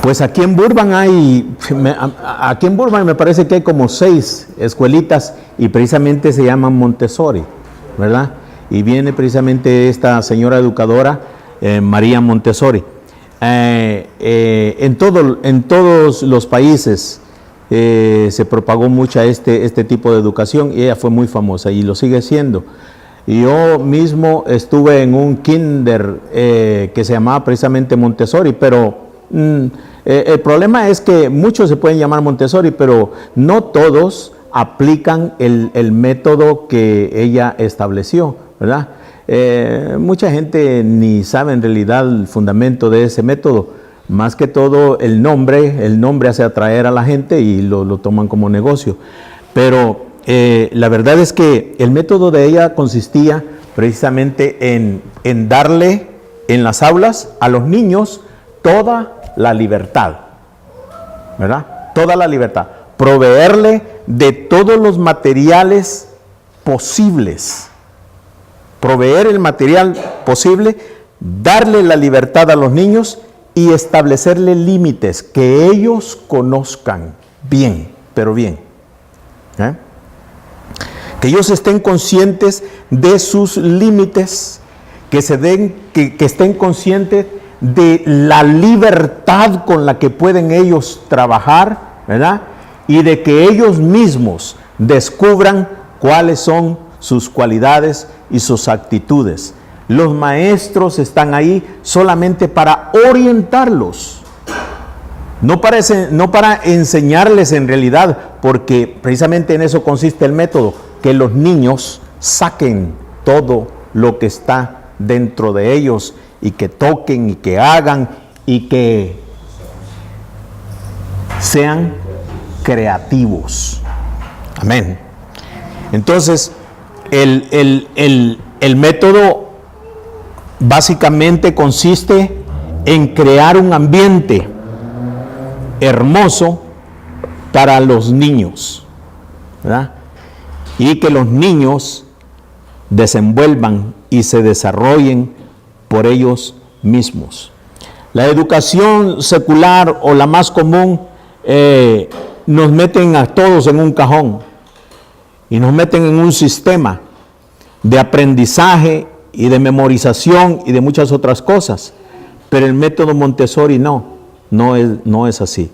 Pues aquí en Burbank me parece que hay como 6 escuelitas y precisamente se llaman Montessori, ¿verdad? Y viene precisamente esta señora educadora, María Montessori. En todos los países se propagó mucho este tipo de educación y ella fue muy famosa y lo sigue siendo. Yo mismo estuve en un kinder que se llamaba precisamente Montessori, pero el problema es que muchos se pueden llamar Montessori, pero no todos aplican el método que ella estableció, ¿verdad? Mucha gente ni sabe en realidad el fundamento de ese método. Más que todo el nombre hace atraer a la gente y lo toman como negocio. Pero la verdad es que el método de ella consistía precisamente en darle en las aulas a los niños toda la libertad, ¿verdad? Toda la libertad. Proveerle de todos los materiales posibles. Proveer el material posible, darle la libertad a los niños y establecerle límites que ellos conozcan bien, pero bien. Que ellos estén conscientes de sus límites, que estén conscientes de la libertad con la que pueden ellos trabajar, ¿verdad? Y de que ellos mismos descubran cuáles son sus cualidades y sus actitudes. Los maestros están ahí solamente para orientarlos, no para enseñarles en realidad, porque precisamente en eso consiste el método, que los niños saquen todo lo que está dentro de ellos y que toquen y que hagan y que sean creativos. Amén. Entonces, el método básicamente consiste en crear un ambiente hermoso para los niños, ¿verdad? Y que los niños desenvuelvan y se desarrollen por ellos mismos. La educación secular o la más común nos meten a todos en un cajón y nos meten en un sistema de aprendizaje y de memorización y de muchas otras cosas, pero el método Montessori no es así.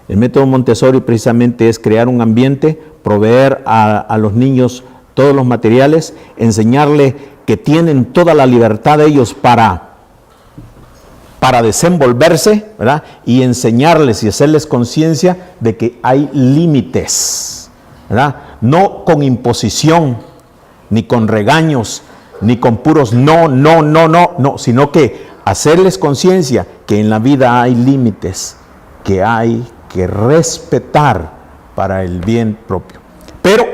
El método Montessori precisamente es crear un ambiente, proveer a los niños todos los materiales, enseñarles que tienen toda la libertad de ellos para desenvolverse, ¿verdad? Y enseñarles y hacerles conciencia de que hay límites, ¿verdad? No con imposición, ni con regaños, ni con puros no, sino que hacerles conciencia que en la vida hay límites, que hay que respetar para el bien propio. Pero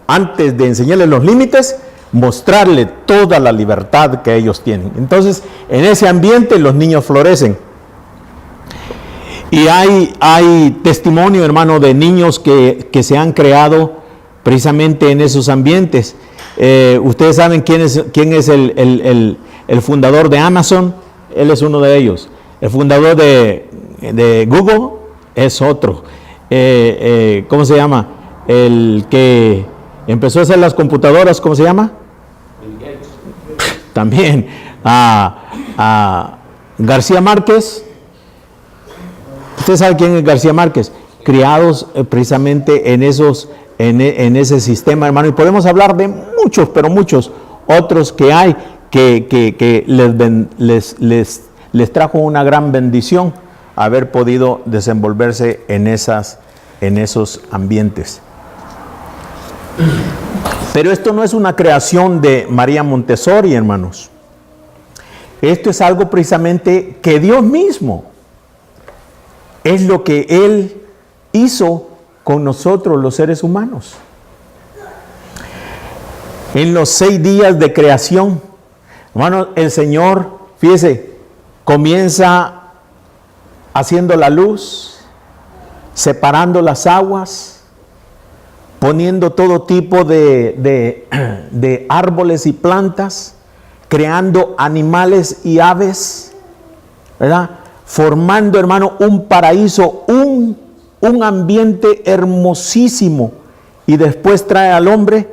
antes de enseñarles los límites, mostrarle toda la libertad que ellos tienen. Entonces, en ese ambiente los niños florecen. Y hay testimonio, hermano, de niños que se han creado precisamente en esos ambientes. Ustedes saben quién es el fundador de Amazon. Él es uno de ellos. El fundador de Google es otro. ¿Cómo se llama? El que empezó a hacer las computadoras, ¿cómo se llama? También. García Márquez. ¿Usted sabe quién es García Márquez? Criados precisamente en ese sistema, hermano. Y podemos hablar de muchos, pero muchos otros que hay que les trajo una gran bendición haber podido desenvolverse en esos ambientes. Pero esto no es una creación de María Montessori, hermanos. Esto es algo precisamente que Dios mismo es lo que Él hizo con nosotros los seres humanos. En los 6 días de creación, hermano, el Señor, fíjese, comienza haciendo la luz, separando las aguas, poniendo todo tipo de árboles y plantas, creando animales y aves, ¿verdad? formando, hermano, un paraíso, un ambiente hermosísimo. Y después trae al hombre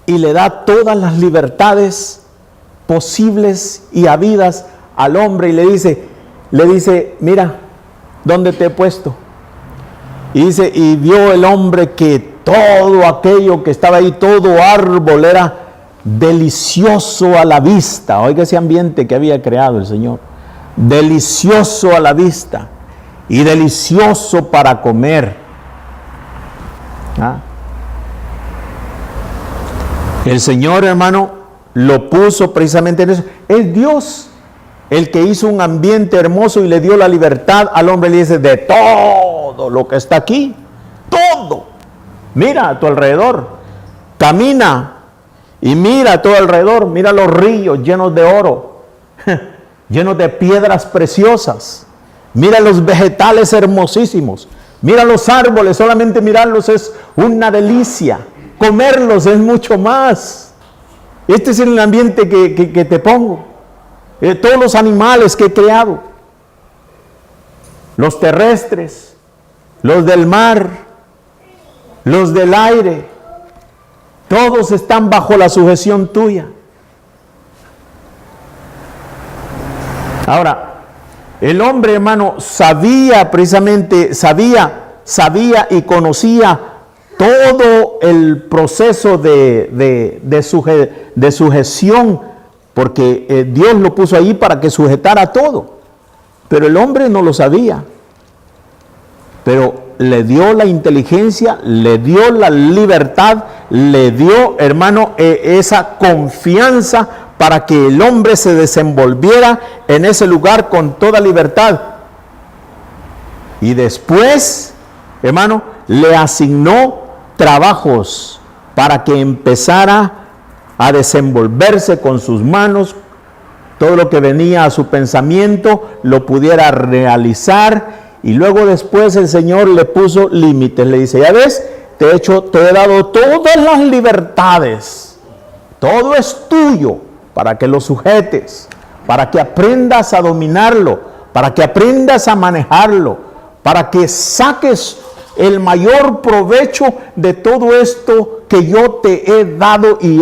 y le da todas las libertades posibles y habidas al hombre y le dice, mira, ¿dónde te he puesto? Y dice, y vio el hombre que todo aquello que estaba ahí, todo árbol era delicioso a la vista. Oiga ese ambiente que había creado el Señor. Delicioso a la vista y delicioso para comer. ¿Ah? El Señor, hermano, lo puso precisamente en eso. Es Dios el que hizo un ambiente hermoso y le dio la libertad al hombre. Le dice, de todo lo que está aquí, todo. Mira a tu alrededor, camina y mira a tu alrededor. Mira los ríos llenos de oro, llenos de piedras preciosas. Mira los vegetales hermosísimos. Mira los árboles, solamente mirarlos es una delicia. Comerlos es mucho más. Este es el ambiente que te pongo. Todos los animales que he creado, los terrestres, los del mar, los del aire, todos están bajo la sujeción tuya. Ahora, el hombre, hermano, sabía y conocía todo el proceso de sujeción, porque Dios lo puso ahí para que sujetara todo, pero el hombre no lo sabía. Pero le dio la inteligencia, le dio la libertad, le dio, hermano, esa confianza para que el hombre se desenvolviera en ese lugar con toda libertad. Y después, hermano, le asignó trabajos para que empezara a desenvolverse con sus manos, todo lo que venía a su pensamiento lo pudiera realizar. Y luego después el Señor le puso límites, le dice, ya ves, te he dado todas las libertades, todo es tuyo, para que lo sujetes, para que aprendas a dominarlo, para que aprendas a manejarlo, para que saques el mayor provecho de todo esto que yo te he dado y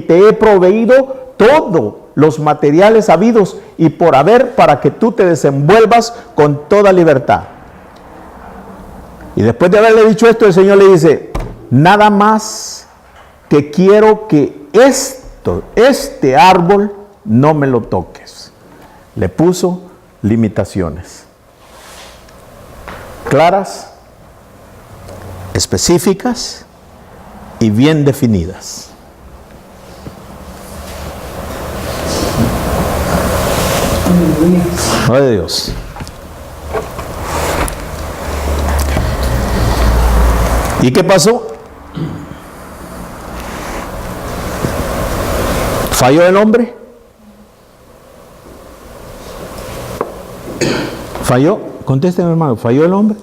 te he proveído todos los materiales habidos y por haber, para que tú te desenvuelvas con toda libertad. Y después de haberle dicho esto, el Señor le dice, nada más que quiero que este árbol no me lo toques. Le puso limitaciones claras, específicas y bien definidas. Ay, Dios. ¿Y qué pasó? ¿Falló el hombre? ¿Falló? Contésteme, hermano, ¿falló el hombre?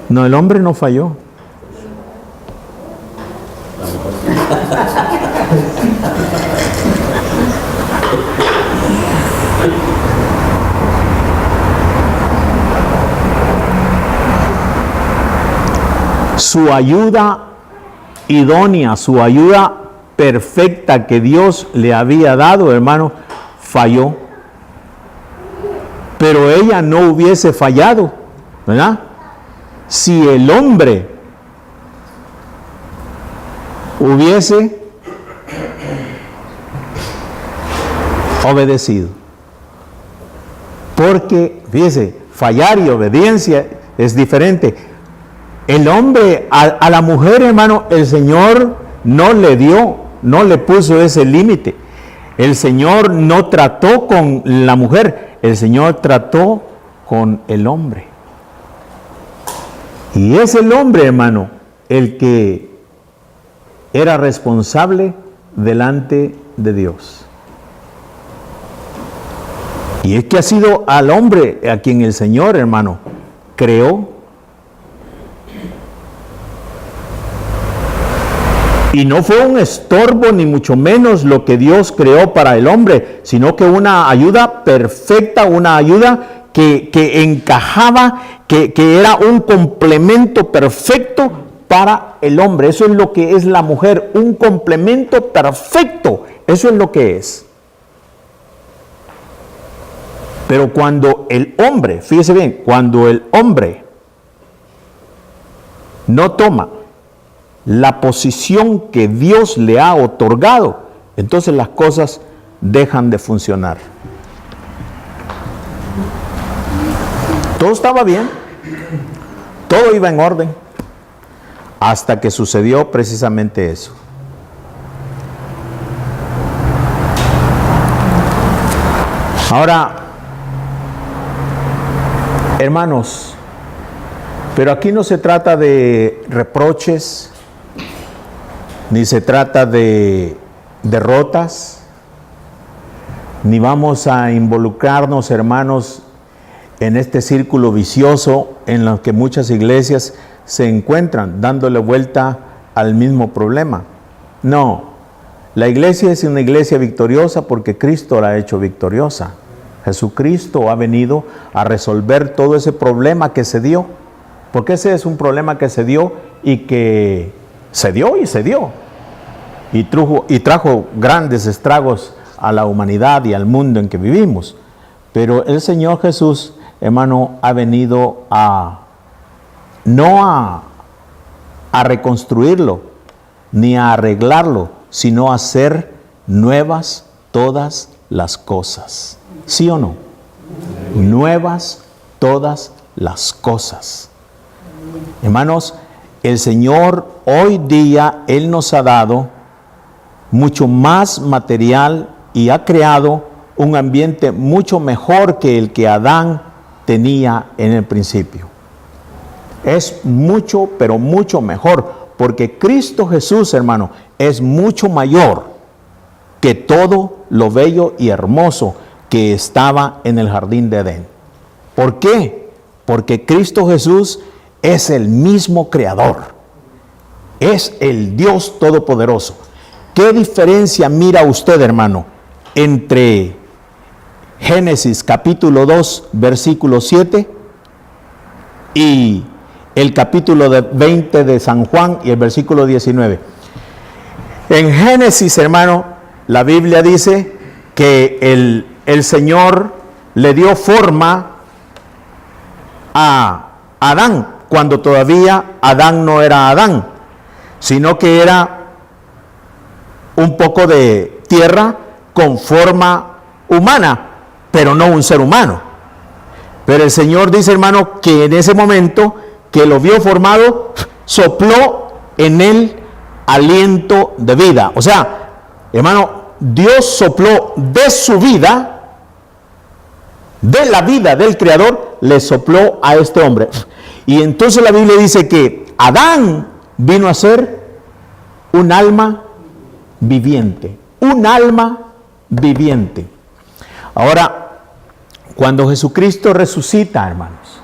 No, el hombre no falló. Su ayuda idónea, su ayuda perfecta que Dios le había dado, hermano, falló. Pero ella no hubiese fallado, ¿verdad? Si el hombre hubiese obedecido. Porque, fíjese, fallar y obediencia es diferente. El hombre, a la mujer, hermano, el Señor no le puso ese límite. El Señor no trató con la mujer, el Señor trató con el hombre. Y es el hombre, hermano, el que era responsable delante de Dios. Y es que ha sido al hombre a quien el Señor, hermano, creó. Y no fue un estorbo, ni mucho menos lo que Dios creó para el hombre, sino que una ayuda perfecta, una ayuda que encajaba, que era un complemento perfecto para el hombre. Eso es lo que es la mujer, un complemento perfecto. Eso es lo que es. Pero cuando el hombre, fíjese bien, cuando el hombre no toma la posición que Dios le ha otorgado, entonces las cosas dejan de funcionar. Todo estaba bien, todo iba en orden, hasta que sucedió precisamente eso. Ahora, hermanos, pero aquí no se trata de reproches, ni se trata de derrotas, ni vamos a involucrarnos, hermanos, en este círculo vicioso en el que muchas iglesias se encuentran, dándole vuelta al mismo problema. No, la iglesia es una iglesia victoriosa porque Cristo la ha hecho victoriosa. Jesucristo ha venido a resolver todo ese problema que se dio, porque ese es un problema que se dio y que se dio y trajo grandes estragos a la humanidad y al mundo en que vivimos. Pero el Señor Jesús, hermano, ha venido no a reconstruirlo, ni a arreglarlo, sino a hacer nuevas todas las cosas. ¿Sí o no? Nuevas todas las cosas. Hermanos, el Señor hoy día, Él nos ha dado mucho más material y ha creado un ambiente mucho mejor que el que Adán tenía en el principio. Es mucho, pero mucho mejor, porque Cristo Jesús, hermano, es mucho mayor que todo lo bello y hermoso que estaba en el jardín de Edén. ¿Por qué? Porque Cristo Jesús es el mismo creador, es el Dios todopoderoso. ¿Qué diferencia mira usted, hermano, entre Génesis capítulo 2, versículo 7 y el capítulo 20 de San Juan y el versículo 19? En Génesis, hermano, la Biblia dice que el Señor le dio forma a Adán, cuando todavía Adán no era Adán, sino que era un poco de tierra con forma humana, pero no un ser humano. Pero el Señor dice, hermano, que en ese momento que lo vio formado, sopló en él aliento de vida. O sea, hermano, Dios sopló de su vida, de la vida del Creador, le sopló a este hombre. Y entonces la Biblia dice que Adán vino a ser un alma viviente, un alma viviente. Ahora, cuando Jesucristo resucita, hermanos,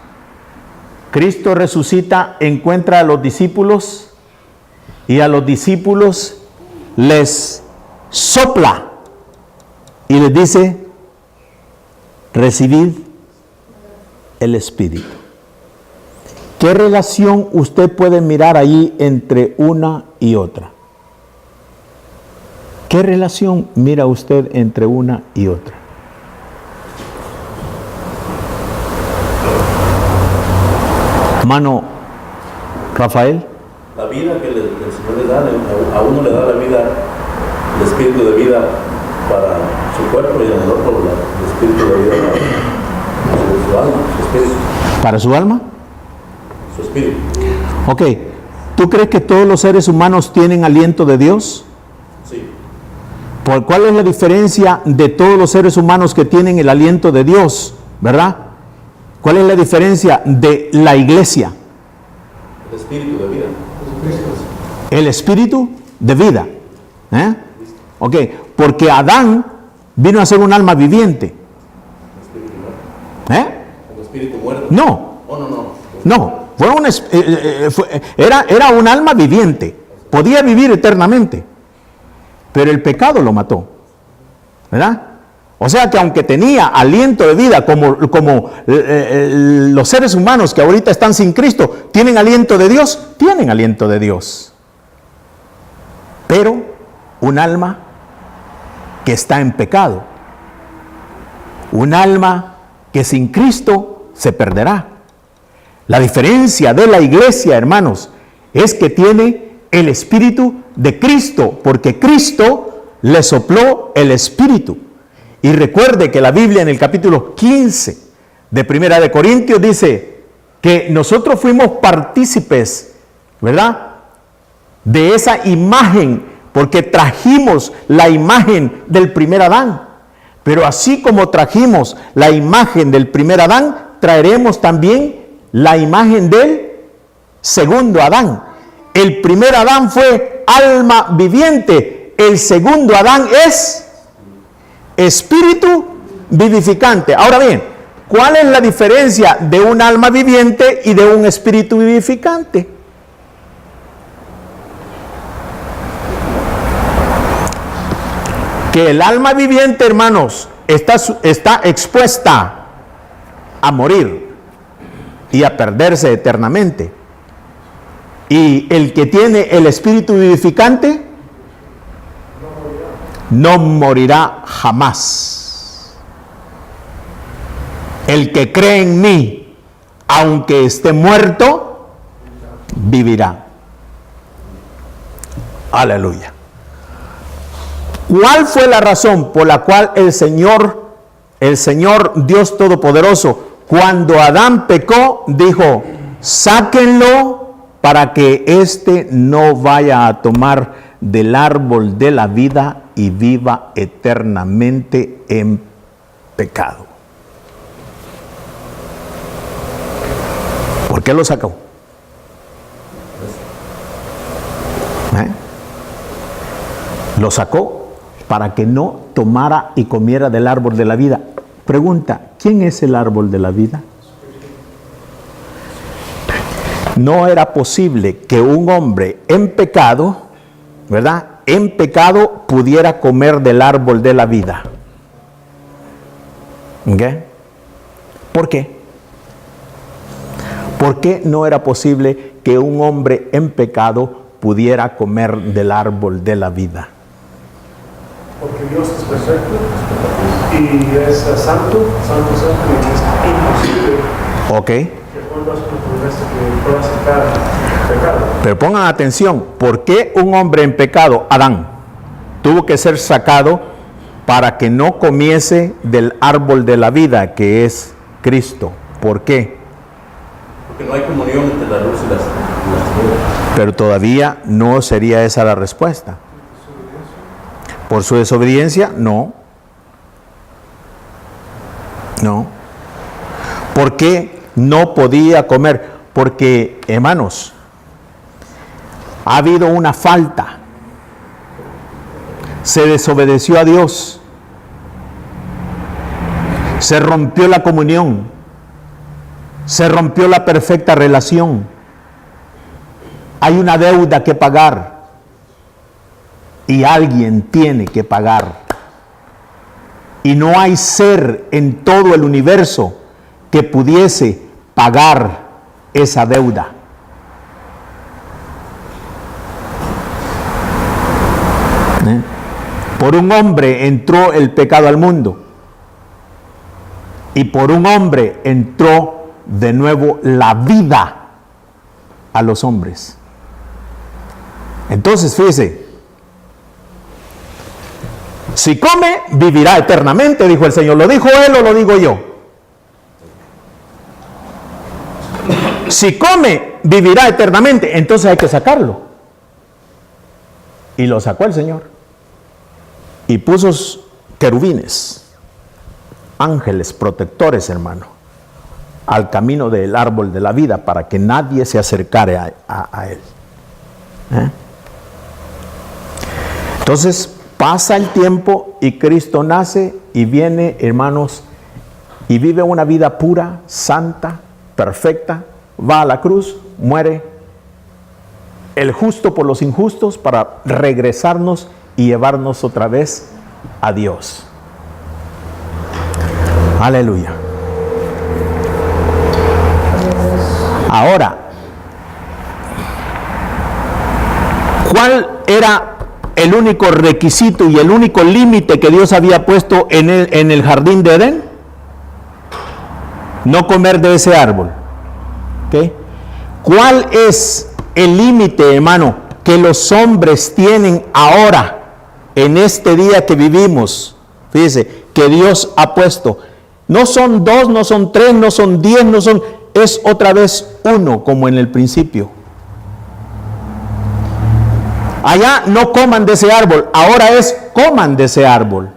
Cristo resucita, encuentra a los discípulos y a los discípulos les sopla y les dice: recibid el Espíritu. ¿Qué relación usted puede mirar allí entre una y otra? ¿Qué relación mira usted entre una y otra? Hermano Rafael. La vida que el Señor le da, a uno le da la vida, el espíritu de vida para su cuerpo y al otro el espíritu de vida para su alma, su espíritu. ¿Para su alma? Su espíritu. Ok. ¿Tú crees que todos los seres humanos tienen aliento de Dios? Sí. ¿Cuál es la diferencia de todos los seres humanos que tienen el aliento de Dios? ¿Verdad? ¿Cuál es la diferencia de la iglesia? El espíritu de vida. El espíritu de vida. Ok, porque Adán vino a ser un alma viviente. El espíritu muerto. No. Oh, no. No, era un alma viviente. podía vivir eternamente, pero el pecado lo mató, ¿verdad? O sea que aunque tenía aliento de vida, como los seres humanos que ahorita están sin Cristo, ¿tienen aliento de Dios? Tienen aliento de Dios. Pero un alma que está en pecado, un alma que sin Cristo se perderá. La diferencia de la iglesia, hermanos, es que tiene el Espíritu de Cristo, porque Cristo le sopló el Espíritu. Y recuerde que la Biblia en el capítulo 15 de Primera de Corintios dice que nosotros fuimos partícipes, ¿verdad?, de esa imagen, porque trajimos la imagen del primer Adán. Pero así como trajimos la imagen del primer Adán, traeremos también la imagen del segundo Adán. El primer Adán fue alma viviente, el segundo Adán es espíritu vivificante. Ahora bien, ¿cuál es la diferencia de un alma viviente y de un espíritu vivificante? Que el alma viviente, hermanos, está expuesta a morir y a perderse eternamente. Y el que tiene el espíritu vivificante no morirá jamás. El que cree en mí, aunque esté muerto, vivirá. Aleluya. ¿Cuál fue la razón por la cual el Señor Dios Todopoderoso, cuando Adán pecó, dijo: sáquenlo para que éste no vaya a tomar del árbol de la vida y viva eternamente en pecado? ¿Por qué lo sacó? Lo sacó para que no tomara y comiera del árbol de la vida. Pregunta: ¿quién es el árbol de la vida? No era posible que un hombre en pecado, ¿verdad?, en pecado pudiera comer del árbol de la vida. ¿Ok? ¿Por qué? ¿Por qué no era posible que un hombre en pecado pudiera comer del árbol de la vida? Porque Dios es perfecto y es santo, y es imposible. Ok. Que pueda sacar pecado. Pero pongan atención, ¿por qué un hombre en pecado, Adán, tuvo que ser sacado para que no comiese del árbol de la vida, que es Cristo? ¿Por qué? Porque no hay comunión entre la luz y las tinieblas. Pero todavía no sería esa la respuesta. ¿Por su desobediencia? No. No. ¿Por qué no podía comer? Porque, hermanos, ha habido una falta. Se desobedeció a Dios. Se rompió la comunión. Se rompió la perfecta relación. Hay una deuda que pagar. Y alguien tiene que pagar. Y no hay ser en todo el universo que pudiese pagar esa deuda. Por un hombre entró el pecado al mundo. Y por un hombre entró de nuevo la vida a los hombres. Entonces, fíjese, si come, vivirá eternamente, dijo el Señor. ¿Lo dijo Él o lo digo yo? Si come, vivirá eternamente. Entonces hay que sacarlo. Y lo sacó el Señor. Y puso querubines, ángeles protectores, hermano, al camino del árbol de la vida, para que nadie se acercara a él. Entonces pasa el tiempo y Cristo nace y viene, hermanos, y vive una vida pura, santa, perfecta. Va a la cruz, muere el justo por los injustos para regresarnos y llevarnos otra vez a Dios. Aleluya. Ahora, ¿cuál era el único requisito y el único límite que Dios había puesto en el jardín de Edén? No comer de ese árbol. ¿Okay? ¿Cuál es el límite, hermano, que los hombres tienen ahora, en este día que vivimos? Fíjese, que Dios ha puesto. No son 2, no son 3, no son 10, no son... Es otra vez 1, como en el principio. Allá no coman de ese árbol, ahora es coman de ese árbol.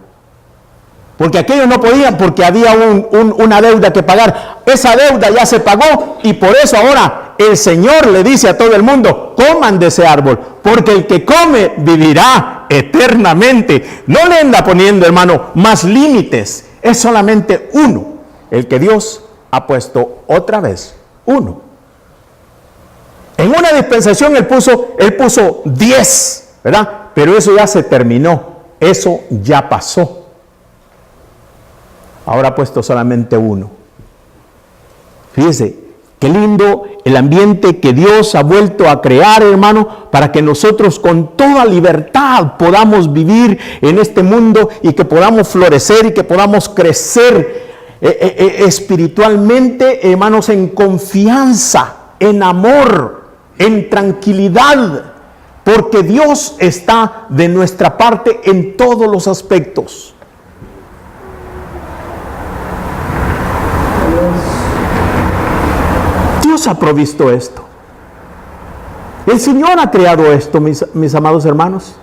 Porque aquellos no podían, porque había una deuda que pagar. Esa deuda ya se pagó y por eso ahora el Señor le dice a todo el mundo, coman de ese árbol, porque el que come vivirá eternamente. No le anda poniendo, hermano, más límites. Es solamente 1, el que Dios ha puesto otra vez, 1. En una dispensación él puso 10, ¿verdad? Pero eso ya se terminó, eso ya pasó. Ahora ha puesto solamente 1. Fíjese, qué lindo el ambiente que Dios ha vuelto a crear, hermano, para que nosotros con toda libertad podamos vivir en este mundo y que podamos florecer y que podamos crecer espiritualmente, hermanos, en confianza, en amor, en tranquilidad, porque Dios está de nuestra parte en todos los aspectos. Dios ha provisto esto. El Señor ha creado esto, mis amados hermanos.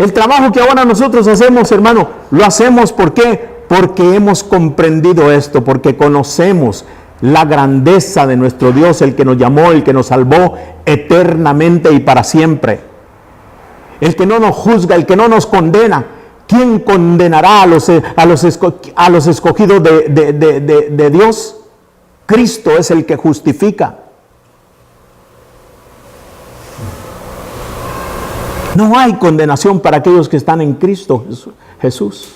El trabajo que ahora nosotros hacemos, hermano, lo hacemos ¿por qué? Porque hemos comprendido esto, porque conocemos la grandeza de nuestro Dios, el que nos llamó, el que nos salvó eternamente y para siempre. El que no nos juzga, el que no nos condena. ¿Quién condenará a los escogidos de Dios? Cristo es el que justifica. No hay condenación para aquellos que están en Cristo Jesús.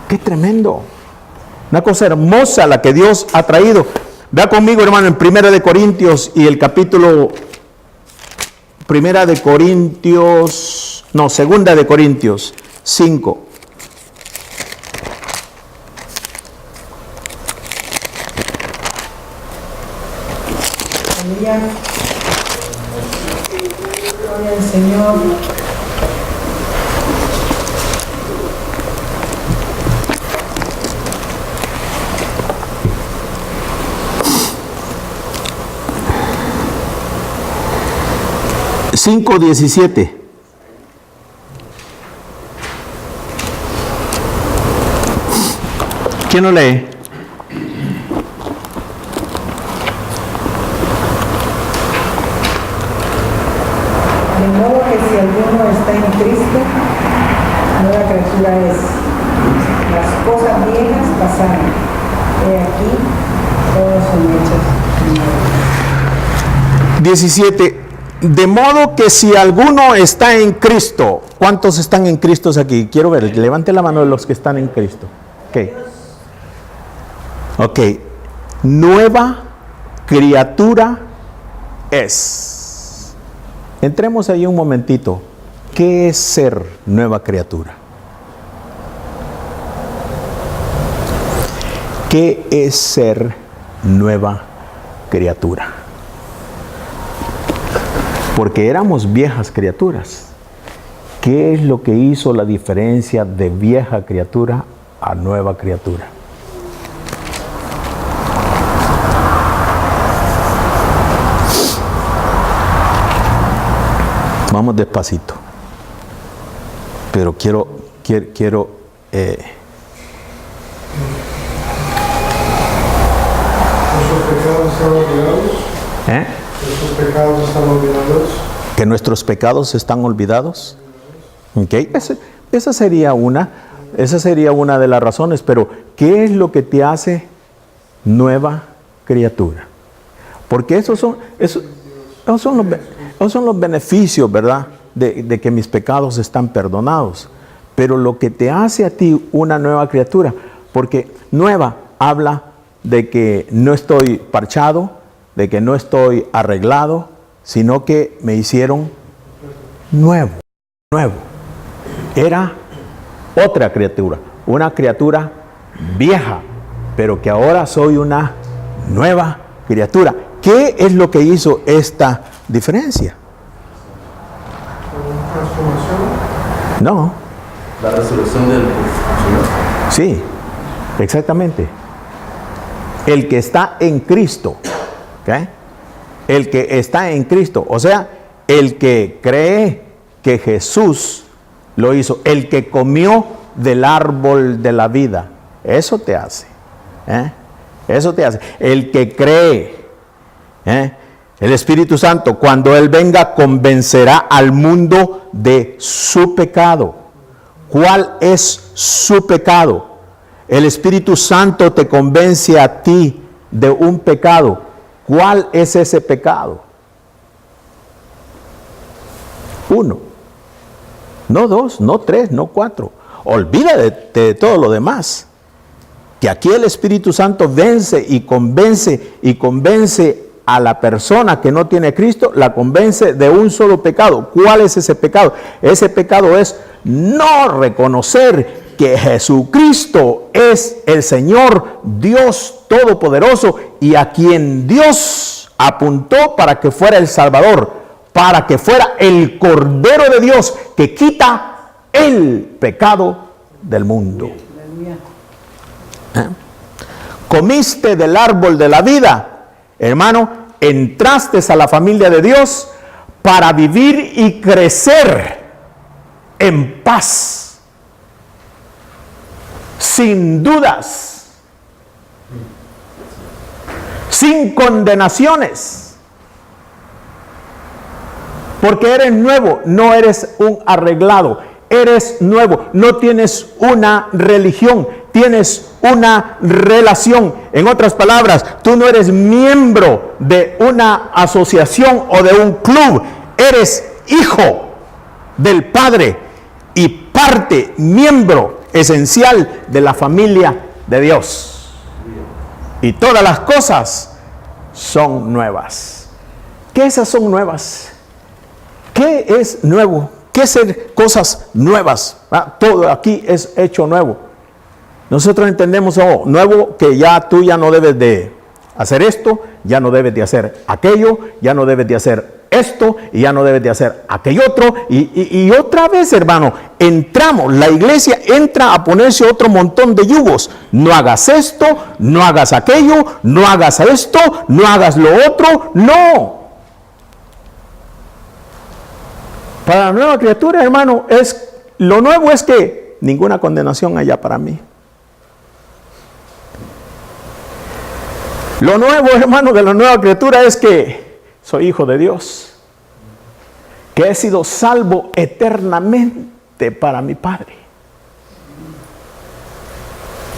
¡Qué tremendo! Una cosa hermosa la que Dios ha traído. Vea conmigo, hermano, en 1 de Corintios y el capítulo 2 de Corintios 5. Aleluya. Gloria al Señor. Cinco 17. ¿Quién lo lee? De modo que si alguno está en Cristo, nueva criatura es. Las cosas viejas pasaron. He aquí, todas son hechas nuevas. 17. De modo que si alguno está en Cristo, ¿cuántos están en Cristo aquí? Quiero ver, levante la mano de los que están en Cristo. Ok. Nueva criatura es. Entremos ahí un momentito. ¿Qué es ser nueva criatura? ¿Qué es ser nueva criatura? Porque éramos viejas criaturas. ¿Qué es lo que hizo la diferencia de vieja criatura a nueva criatura? Vamos despacito. Pero quiero ¿Nuestros pecados están olvidados? ¿Nuestros pecados están olvidados? ¿Que nuestros pecados están olvidados? Okay. Esa sería una de las razones, pero ¿qué es lo que te hace nueva criatura? Porque esos son los beneficios, ¿verdad? De que mis pecados están perdonados. Pero lo que te hace a ti una nueva criatura, porque nueva habla de que no estoy parchado, de que no estoy arreglado, sino que me hicieron nuevo. Era otra criatura, una criatura vieja, pero que ahora soy una nueva criatura. ¿Qué es lo que hizo esta diferencia? ¿Transformación? No. La resurrección del Señor. Sí, exactamente. El que está en Cristo, ¿ok? El que está en Cristo, o sea, el que cree que Jesús lo hizo, el que comió del árbol de la vida, eso te hace, eso te hace. El que cree, el Espíritu Santo, cuando Él venga, convencerá al mundo de su pecado. ¿Cuál es su pecado? El Espíritu Santo te convence a ti de un pecado. ¿Cuál es ese pecado? 1, no 2, no 3, no 4. Olvídate de todo lo demás. Que aquí el Espíritu Santo vence y convence a la persona que no tiene a Cristo, la convence de un solo pecado. ¿Cuál es ese pecado? Ese pecado es no reconocer que Jesucristo es el Señor Dios Todopoderoso y a quien Dios apuntó para que fuera el Salvador, para que fuera el Cordero de Dios que quita el pecado del mundo. Comiste del árbol de la vida, hermano, entraste a la familia de Dios para vivir y crecer en paz, sin dudas, sin condenaciones, porque eres nuevo, no eres un arreglado, eres nuevo, no tienes una religión, tienes una relación. En otras palabras, tú no eres miembro de una asociación o de un club, eres hijo del Padre y parte, miembro esencial de la familia de Dios. Y todas las cosas son nuevas. ¿Qué esas son nuevas? ¿Qué es nuevo? ¿Qué es cosas nuevas? Todo aquí es hecho nuevo. Nosotros entendemos, nuevo, que tú ya no debes de hacer esto, ya no debes de hacer aquello, ya no debes de hacer esto, y ya no debes de hacer aquello otro. Y otra vez, hermano, la iglesia entra a ponerse otro montón de yugos. No hagas esto, no hagas aquello, no hagas esto, no hagas lo otro. No. Para la nueva criatura, hermano, lo nuevo es que ninguna condenación haya para mí. Lo nuevo, hermano, de la nueva criatura es que soy hijo de Dios, que he sido salvo eternamente para mi Padre.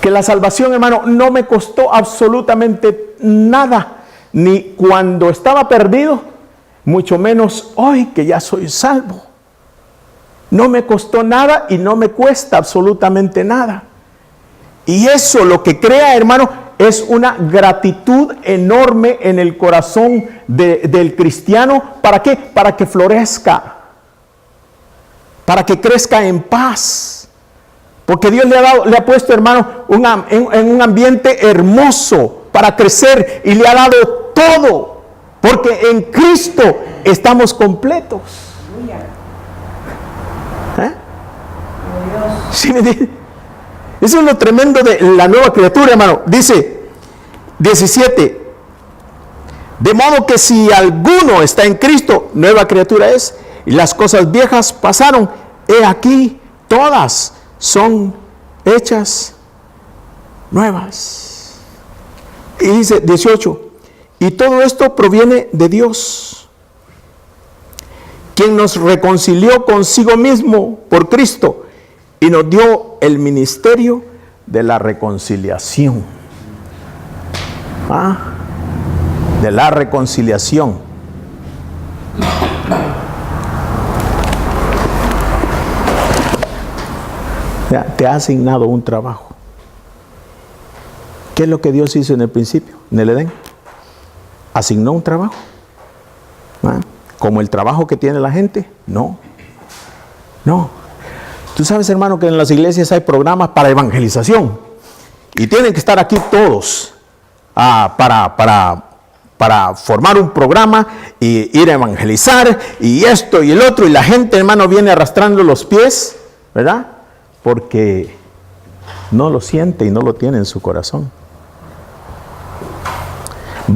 Que la salvación, hermano, no me costó absolutamente nada, ni cuando estaba perdido, mucho menos hoy que ya soy salvo. No me costó nada y no me cuesta absolutamente nada. Y eso lo que crea, hermano, es una gratitud enorme en el corazón del cristiano. ¿Para qué? Para que florezca, para que crezca en paz. Porque Dios le ha puesto, hermano, en un ambiente hermoso para crecer y le ha dado todo. Porque en Cristo estamos completos. ¿Sí me entiendes? Eso es lo tremendo de la nueva criatura, hermano. Dice 17. De modo que si alguno está en Cristo, nueva criatura es, y las cosas viejas pasaron, he aquí, todas son hechas nuevas. Y dice 18. Y todo esto proviene de Dios, quien nos reconcilió consigo mismo por Cristo y nos dio el ministerio de la reconciliación. de la reconciliación. Ya, te ha asignado un trabajo. ¿Qué es lo que Dios hizo en el principio, en el Edén? Asignó un trabajo. ¿Ah? ¿Como el trabajo que tiene la gente? No. No. Tú sabes, hermano, que en las iglesias hay programas para evangelización. Y tienen que estar aquí todos para formar un programa y ir a evangelizar y esto y el otro. Y la gente, hermano, viene arrastrando los pies, ¿verdad? Porque no lo siente y no lo tiene en su corazón.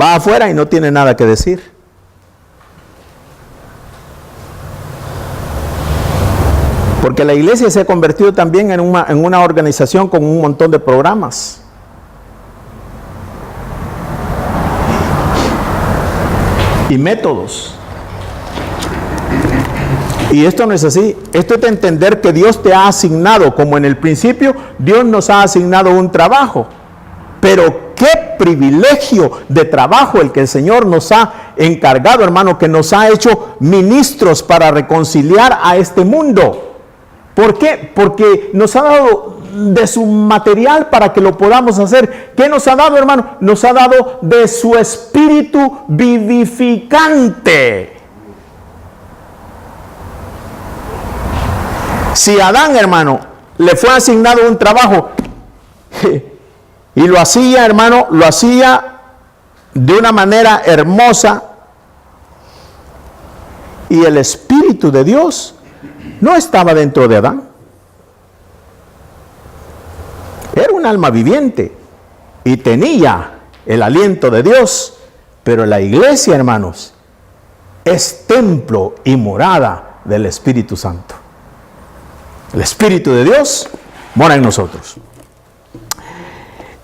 Va afuera y no tiene nada que decir. Porque la iglesia se ha convertido también en una organización con un montón de programas. Y métodos. Y esto no es así. Esto es de entender que Dios te ha asignado, como en el principio, Dios nos ha asignado un trabajo. Pero qué privilegio de trabajo el que el Señor nos ha encargado, hermano, que nos ha hecho ministros para reconciliar a este mundo. ¿Por qué? Porque nos ha dado de su material para que lo podamos hacer. ¿Qué nos ha dado, hermano? Nos ha dado de su espíritu vivificante. Si a Adán, hermano, le fue asignado un trabajo y lo hacía, hermano, lo hacía de una manera hermosa, y el Espíritu de Dios no estaba dentro de Adán. Era un alma viviente y tenía el aliento de Dios, pero la iglesia, hermanos, es templo y morada del Espíritu Santo. El Espíritu de Dios mora en nosotros.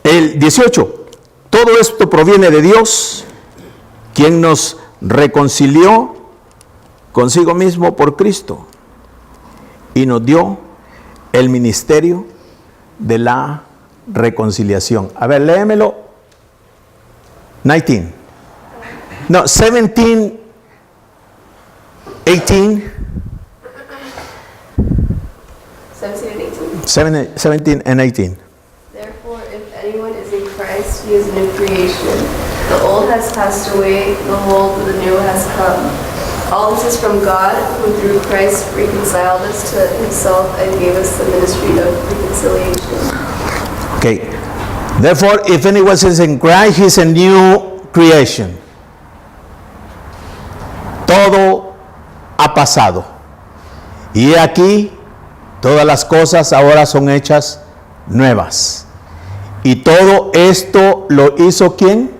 El 18. Todo esto proviene de Dios, quien nos reconcilió consigo mismo por Cristo y nos dio el ministerio de la reconciliación. A ver, léemelo. 19. No, 17, 18. 17 and 18. Therefore, if anyone is in Christ, he is a new creation. The old has passed away, behold, the new has come. All this is from God, who through Christ reconciled us to himself and gave us the ministry of reconciliation. Okay. Therefore, if anyone is in Christ, he is a new creation. Todo ha pasado. Y aquí, todas las cosas ahora son hechas nuevas. Y todo esto lo hizo ¿quién?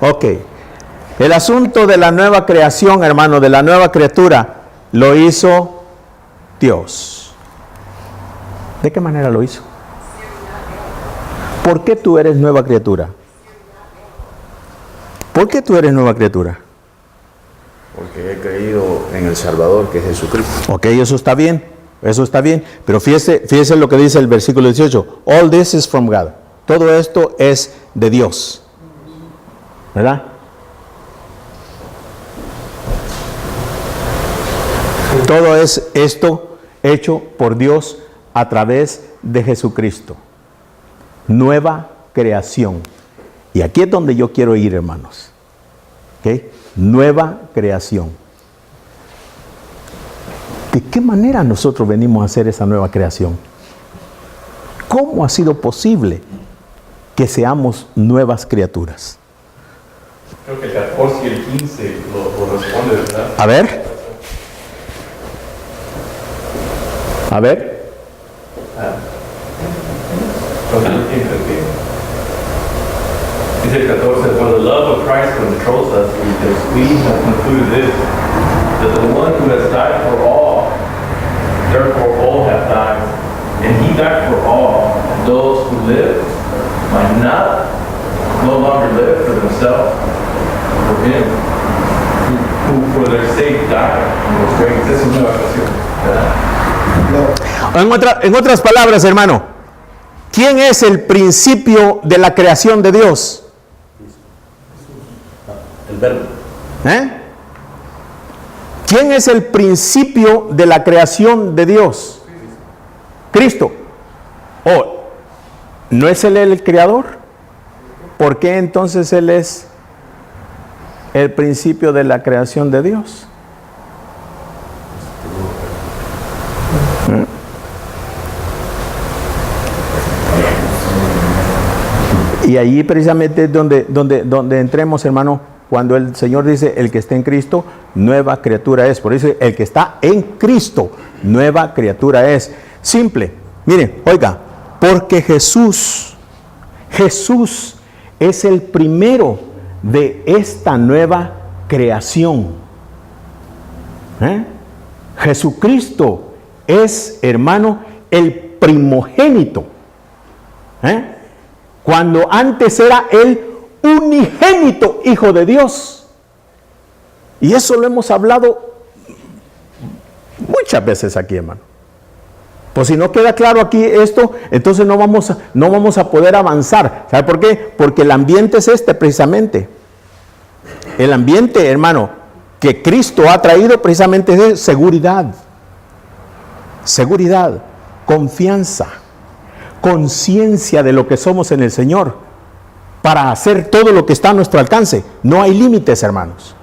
Ok. El asunto de la nueva creación, hermano, de la nueva criatura, lo hizo Dios. ¿De qué manera lo hizo? ¿Por qué tú eres nueva criatura? ¿Por qué tú eres nueva criatura? Porque he creído en el Salvador, que es Jesucristo. Ok, eso está bien, pero fíjese lo que dice el versículo 18. All this is from God. Todo esto es de Dios. ¿Verdad? Todo es esto hecho por Dios a través de Jesucristo. Nueva creación. Y aquí es donde yo quiero ir, hermanos. ¿Ok? Nueva creación. ¿De qué manera nosotros venimos a hacer esa nueva creación? ¿Cómo ha sido posible que seamos nuevas criaturas? Creo que el 14 y el 15 lo responde, ¿verdad? A ver. A ver. Dice el 14, for the love of Christ controls us, because we have concluded this, that the one who has died for all, therefore all have died, and he died for all, those who live might no longer live for themselves, for him, who for their sake died and was raised. Esa es una oración, ¿verdad? En otras palabras, hermano, ¿quién es el principio de la creación de Dios? El verbo. ¿Quién es el principio de la creación de Dios? Cristo. ¿No es Él el creador? ¿Por qué entonces Él es el principio de la creación de Dios? Y allí precisamente es donde entremos, hermano, cuando el Señor dice, el que está en Cristo, nueva criatura es. Por eso, el que está en Cristo, nueva criatura es. Simple. Miren, oiga, porque Jesús es el primero de esta nueva creación. Jesucristo es, hermano, el primogénito. Cuando antes era el unigénito Hijo de Dios. Y eso lo hemos hablado muchas veces aquí, hermano. Pues si no queda claro aquí esto, entonces no vamos a poder avanzar. ¿Sabe por qué? Porque el ambiente es este precisamente. El ambiente, hermano, que Cristo ha traído precisamente es seguridad. Seguridad, confianza, conciencia de lo que somos en el Señor, para hacer todo lo que está a nuestro alcance. No hay límites, hermanos.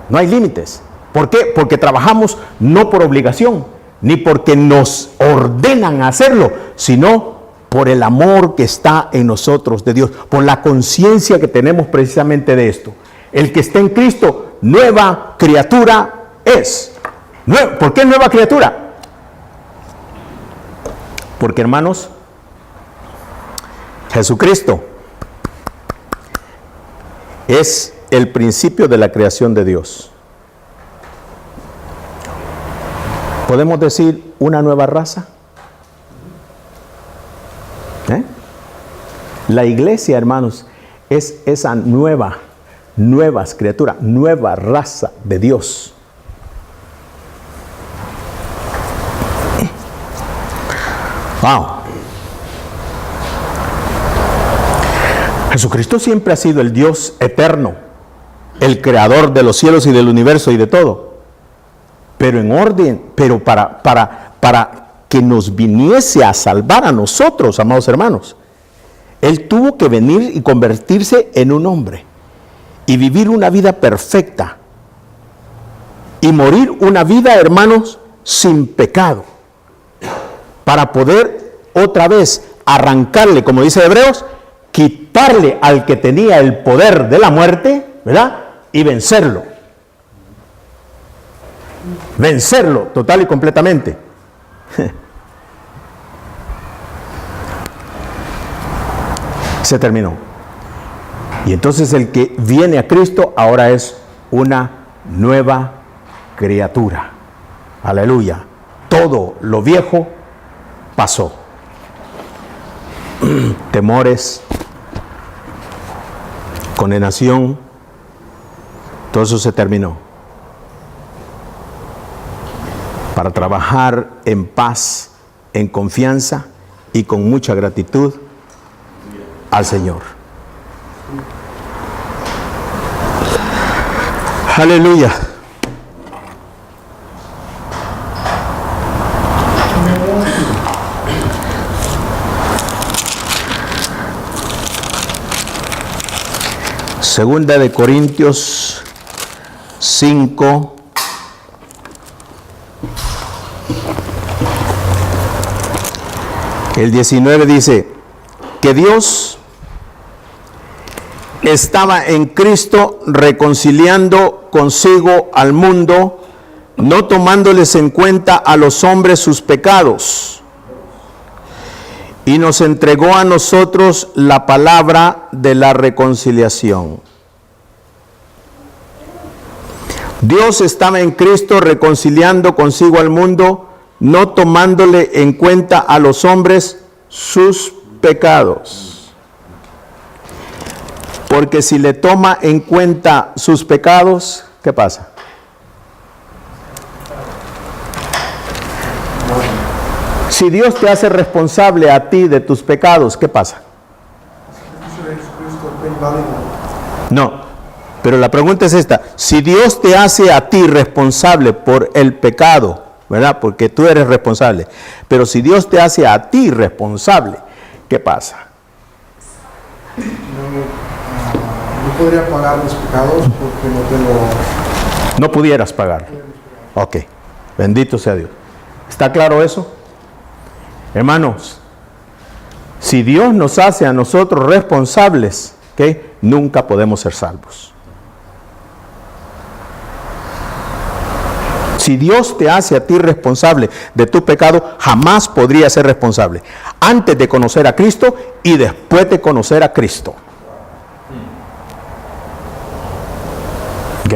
No hay límites. ¿Por qué? Porque trabajamos no por obligación, ni porque nos ordenan hacerlo, sino por el amor que está en nosotros de Dios, por la conciencia que tenemos precisamente de esto. El que está en Cristo, nueva criatura es. ¿Por qué nueva criatura? Porque, hermanos, Jesucristo es el principio de la creación de Dios. ¿Podemos decir una nueva raza? La iglesia, hermanos, es esa nuevas criaturas, nueva raza de Dios. Wow. Jesucristo siempre ha sido el Dios eterno, el creador de los cielos y del universo y de todo. Pero en orden, pero para que nos viniese a salvar a nosotros, amados hermanos, Él tuvo que venir y convertirse en un hombre y vivir una vida perfecta y morir una vida, hermanos, sin pecado, para poder otra vez arrancarle, como dice Hebreos, quitarle al que tenía el poder de la muerte, ¿verdad? Y vencerlo. Vencerlo total y completamente. Se terminó. Y entonces el que viene a Cristo ahora es una nueva criatura. Aleluya. Todo lo viejo pasó. Temores, condenación, todo eso se terminó. Para trabajar en paz, en confianza y con mucha gratitud al Señor. Aleluya. Segunda de Corintios 5. El 19 dice que Dios estaba en Cristo reconciliando consigo al mundo, no tomándoles en cuenta a los hombres sus pecados, y nos entregó a nosotros la palabra de la reconciliación. Dios estaba en Cristo reconciliando consigo al mundo, no tomándole en cuenta a los hombres sus pecados. Porque si le toma en cuenta sus pecados, ¿qué pasa? Si Dios te hace responsable a ti de tus pecados, ¿qué pasa? No, Pero la pregunta es esta: si Dios te hace a ti responsable por el pecado, ¿verdad? Porque tú eres responsable. Pero si Dios te hace a ti responsable, ¿qué pasa? No podría pagar mis pecados porque no tengo... No pudieras pagar. Ok, bendito sea Dios. ¿Está claro eso? Hermanos, si Dios nos hace a nosotros responsables, ¿ok?, nunca podemos ser salvos. Si Dios te hace a ti responsable de tu pecado, jamás podrías ser responsable antes de conocer a Cristo y después de conocer a Cristo. ¿Ok?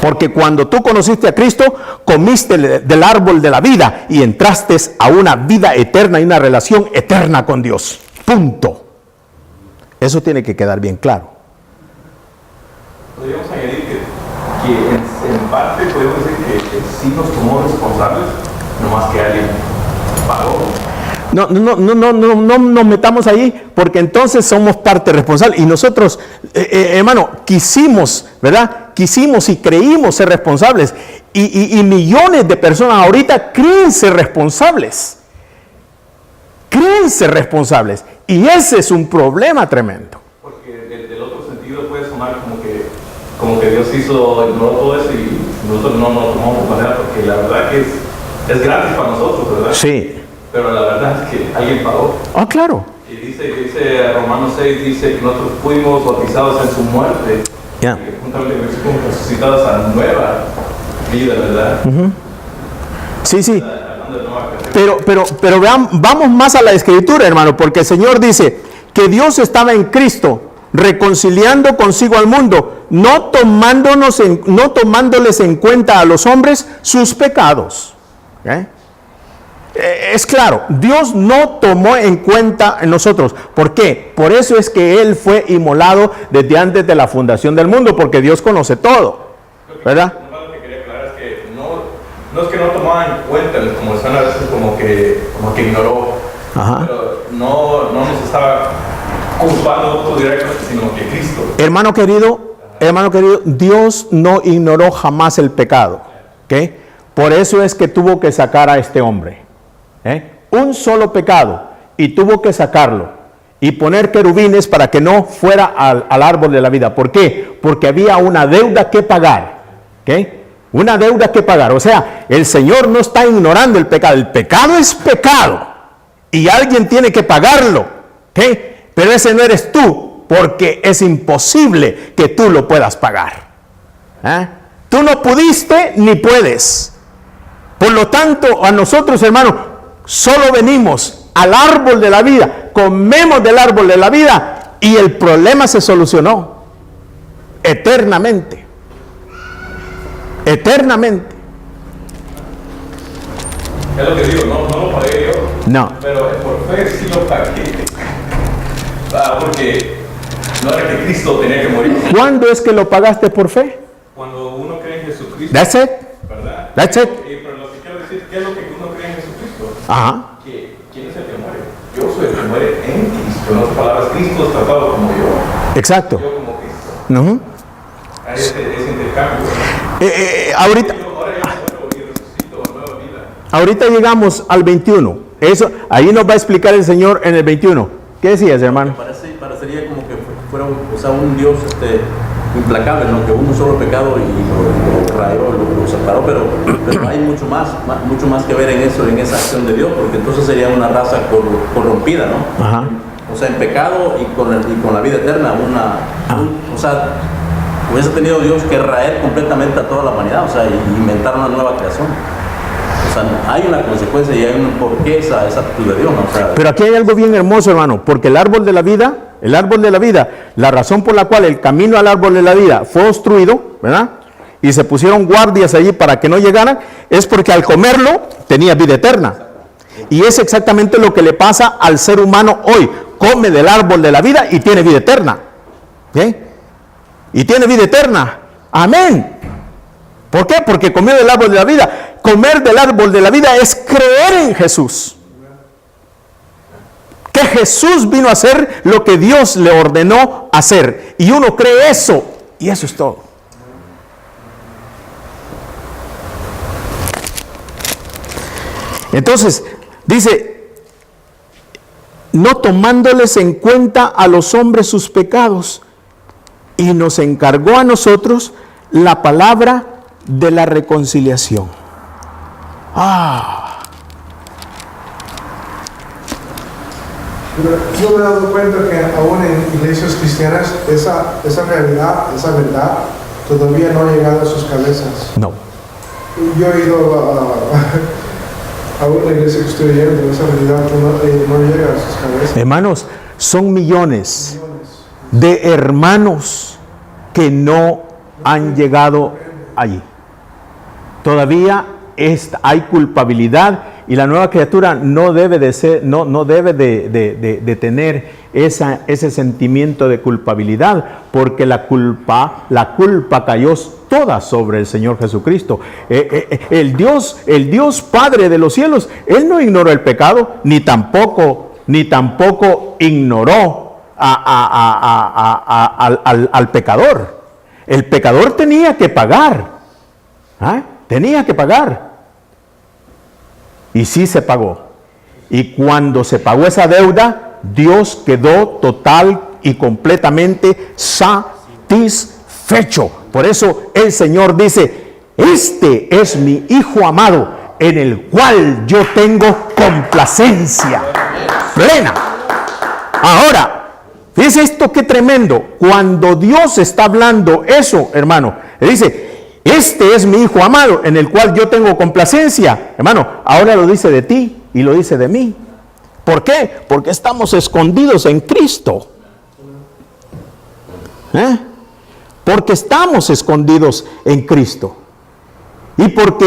Porque cuando tú conociste a Cristo, comiste del árbol de la vida y entraste a una vida eterna y una relación eterna con Dios. Punto. Eso tiene que quedar bien claro. Podríamos añadir que en parte podemos decir que sí nos tomó responsables, no más que alguien pagó. No nos metamos ahí, porque entonces somos parte responsable. Y nosotros, hermano, quisimos, ¿verdad? Quisimos y creímos ser responsables. Y millones de personas ahorita creen ser responsables. Creen ser responsables. Y ese es un problema tremendo. Porque del otro sentido puede sonar como que Dios ignoró todo eso y nosotros no nos tomamos manera, porque la verdad que es gratis para nosotros, ¿verdad? Sí. Pero la verdad es que alguien pagó. Ah, claro. Y dice Romanos 6, dice que nosotros fuimos bautizados en su muerte. Yeah. Y que juntamente fuimos resucitados a nueva vida, ¿verdad? Sí, sí. Hablando de nueva creación. Pero vamos más a la Escritura, hermano, porque el Señor dice que Dios estaba en Cristo reconciliando consigo al mundo, no tomándoles en cuenta a los hombres sus pecados. Es claro, Dios no tomó en cuenta en nosotros. ¿Por qué? Por eso es que Él fue inmolado desde antes de la fundación del mundo, porque Dios conoce todo, ¿verdad? Lo que quería aclarar es que no es que no tomaba en cuenta, como suena a veces como que ignoró. Ajá. Pero no nos estaba culpando directamente, sino que Cristo. Hermano querido, Dios no ignoró jamás el pecado. ¿Ok? Por eso es que tuvo que sacar a este hombre. Un solo pecado, y tuvo que sacarlo y poner querubines para que no fuera al árbol de la vida. ¿Por qué? Porque había una deuda que pagar. ¿Ok? Una deuda que pagar. O sea, el Señor no está ignorando el pecado. El pecado es pecado y alguien tiene que pagarlo. ¿Ok? Pero ese no eres tú, porque es imposible que tú lo puedas pagar. Tú no pudiste ni puedes. Por lo tanto, a nosotros, hermanos, solo venimos al árbol de la vida, comemos del árbol de la vida y el problema se solucionó eternamente. Eternamente. Es lo que digo, no lo pagué yo. No. Pero por fe sí lo pagué. Porque no era que Cristo tenía que morir. ¿Cuándo es que lo pagaste por fe? Cuando uno cree en Jesucristo. That's it. ¿Verdad? That's it. Pero lo que quiero decir, ¿qué es lo que uno cree en Jesucristo? Ajá. ¿Quién es el que muere? Yo soy el que muere en Cristo. En otras palabras, Cristo es tratado como yo. Exacto. Yo como Cristo. Hay ese intercambio. Ahorita Ahora yo muero y resucito a nueva vida. Ahorita llegamos al 21. Eso, ahí nos va a explicar el Señor en el 21. ¿Qué decías, hermano? Parecería como que fuera un Dios implacable, ¿no? Que un solo pecado y lo rayó, lo separó, pero hay mucho más que ver en eso, en esa acción de Dios, porque entonces sería una raza corrompida, ¿no? Ajá. O sea, en pecado y con la vida eterna, o sea, hubiese tenido Dios que raer completamente a toda la humanidad, o sea, y inventar una nueva creación. O sea, hay una consecuencia y hay un porqué esa actitud de Dios, ¿no? O sea, Pero aquí hay algo bien hermoso, hermano, porque el árbol de la vida, la razón por la cual el camino al árbol de la vida fue obstruido, ¿verdad? Y se pusieron guardias allí para que no llegaran, es porque al comerlo tenía vida eterna. Y es exactamente lo que le pasa al ser humano hoy. Come del árbol de la vida y tiene vida eterna. Y tiene vida eterna. Amén. ¿Por qué? Porque comió del árbol de la vida. Comer del árbol de la vida es creer en Jesús. que Jesús vino a hacer lo que Dios le ordenó hacer. Y uno cree eso, y eso es todo. Entonces, dice, no tomándoles en cuenta a los hombres sus pecados, y nos encargó a nosotros la palabra de la reconciliación. Yo me he dado cuenta que aún en iglesias cristianas esa realidad, esa verdad, todavía no ha llegado a sus cabezas. No. Yo he ido a una iglesia que estoy yendo, esa realidad no llega a sus cabezas. Hermanos, son millones de hermanos que no han llegado allí. Todavía hay culpabilidad, y la nueva criatura no debe de ser, no debe de tener ese sentimiento de culpabilidad, porque la culpa cayó toda sobre el Señor Jesucristo. El Dios Padre de los cielos, Él no ignoró el pecado, ni tampoco ignoró al pecador. El pecador tenía que pagar. Tenía que pagar. Y sí se pagó. Y cuando se pagó esa deuda, Dios quedó total y completamente satisfecho. Por eso el Señor dice: este es mi Hijo amado, en el cual yo tengo complacencia plena. Ahora, fíjense esto, qué tremendo. Cuando Dios está hablando eso, hermano, le dice: este es mi Hijo amado, en el cual yo tengo complacencia. Hermano, ahora lo dice de ti y lo dice de mí. ¿Por qué? Porque estamos escondidos en Cristo. Porque estamos escondidos en Cristo. Y porque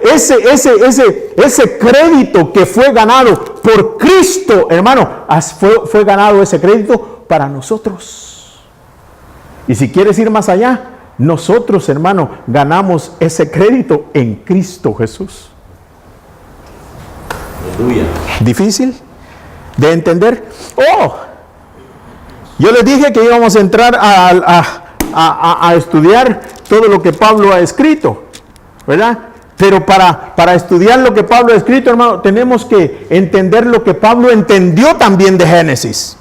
ese crédito que fue ganado por Cristo, hermano, fue ganado ese crédito para nosotros. Y si quieres ir más allá, nosotros, hermano, ganamos ese crédito en Cristo Jesús. Aleluya. ¿Difícil de entender? Yo les dije que íbamos a entrar a estudiar todo lo que Pablo ha escrito, ¿verdad? Pero para estudiar lo que Pablo ha escrito, hermano, tenemos que entender lo que Pablo entendió también de Génesis.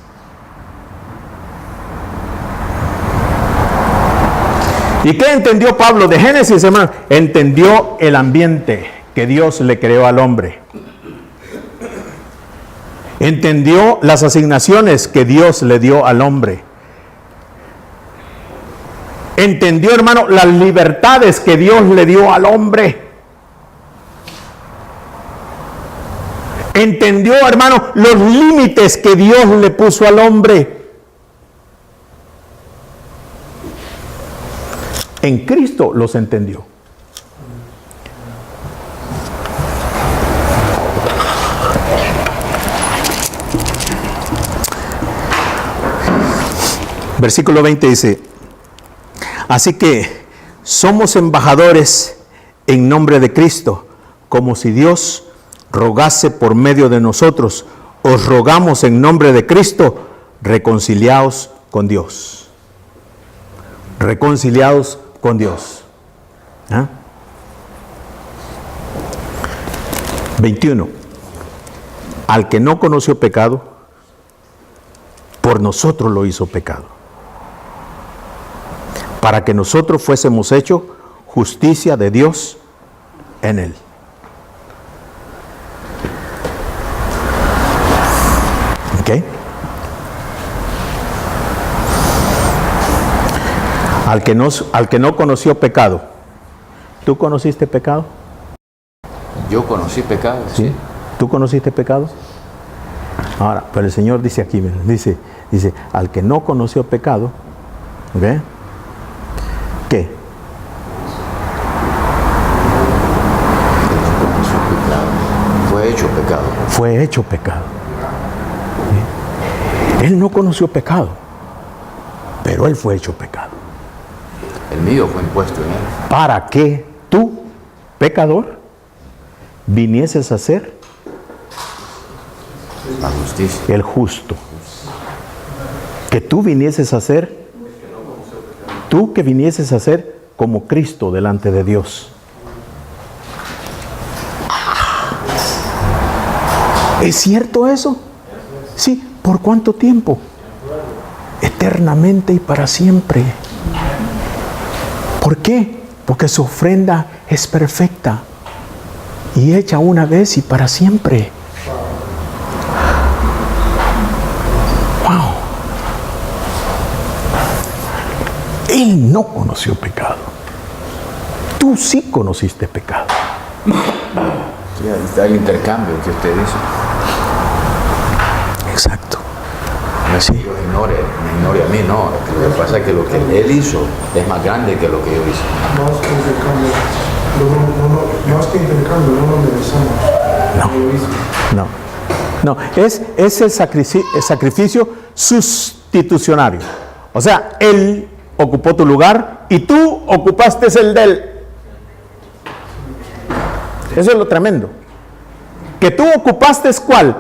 ¿Y qué entendió Pablo de Génesis, hermano? Entendió el ambiente que Dios le creó al hombre. Entendió las asignaciones que Dios le dio al hombre. Entendió, hermano, las libertades que Dios le dio al hombre. Entendió, hermano, los límites que Dios le puso al hombre. En Cristo los entendió. Versículo 20 dice: así que somos embajadores en nombre de Cristo, como si Dios rogase por medio de nosotros. Os rogamos en nombre de Cristo, reconciliaos con Dios. Reconciliados con Dios. 21. Al que no conoció pecado, por nosotros lo hizo pecado, para que nosotros fuésemos hechos justicia de Dios en él. ¿Ok? Al que no conoció pecado. ¿Tú conociste pecado? Yo conocí pecado. ¿Sí? ¿Tú conociste pecado? Ahora, pero el Señor dice aquí, dice, al que no conoció pecado, ¿ok? ¿Qué? Fue hecho pecado. Fue hecho pecado. ¿Sí? Él no conoció pecado, pero él fue hecho pecado. El mío fue impuesto en él. Para que tú, pecador, vinieses a ser La justicia. el justo. Que tú vinieses a ser, tú que vinieses a ser como Cristo delante de Dios. ¿Es cierto eso? Sí. ¿Por cuánto tiempo? Eternamente y para siempre. ¿Por qué? Porque su ofrenda es perfecta y hecha una vez y para siempre. Wow. Él no conoció pecado. Tú sí conociste pecado. Sí, ahí está el intercambio que usted dice. Exacto. No es que Dios me ignore a mí, no. Lo que pasa es que lo que Él hizo es más grande que lo que yo hice. No es que intercambio, no es que intercambio, no lo merecemos. No. Es el sacrificio sustitucionario. O sea, Él ocupó tu lugar y tú ocupaste el de Él. Eso es lo tremendo. Que tú ocupaste ¿cuál?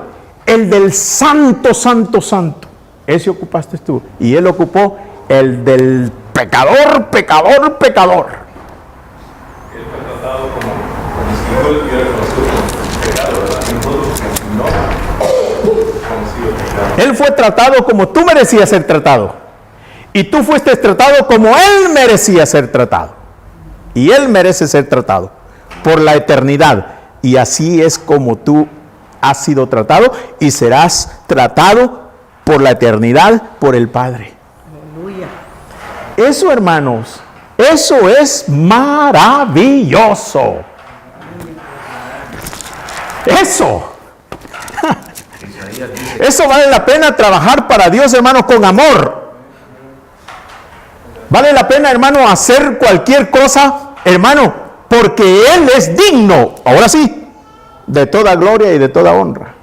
El del santo, santo, santo. Ese ocupaste tú. Y Él ocupó el del pecador, pecador, pecador. Él fue tratado como si yo le hubiera conocido como pecado, ¿verdad? Y nosotros no conocido pecado. Él fue tratado como tú merecías ser tratado. Y tú fuiste tratado como Él merecía ser tratado. Y Él merece ser tratado por la eternidad. Y así es como tú has sido tratado y serás tratado por la eternidad por el Padre. Aleluya. Eso, hermanos, eso es maravilloso. Eso vale la pena trabajar para Dios, hermanos, con amor. Vale la pena, hermano, hacer cualquier cosa, hermano, porque Él es digno, ahora sí, de toda gloria y de toda honra.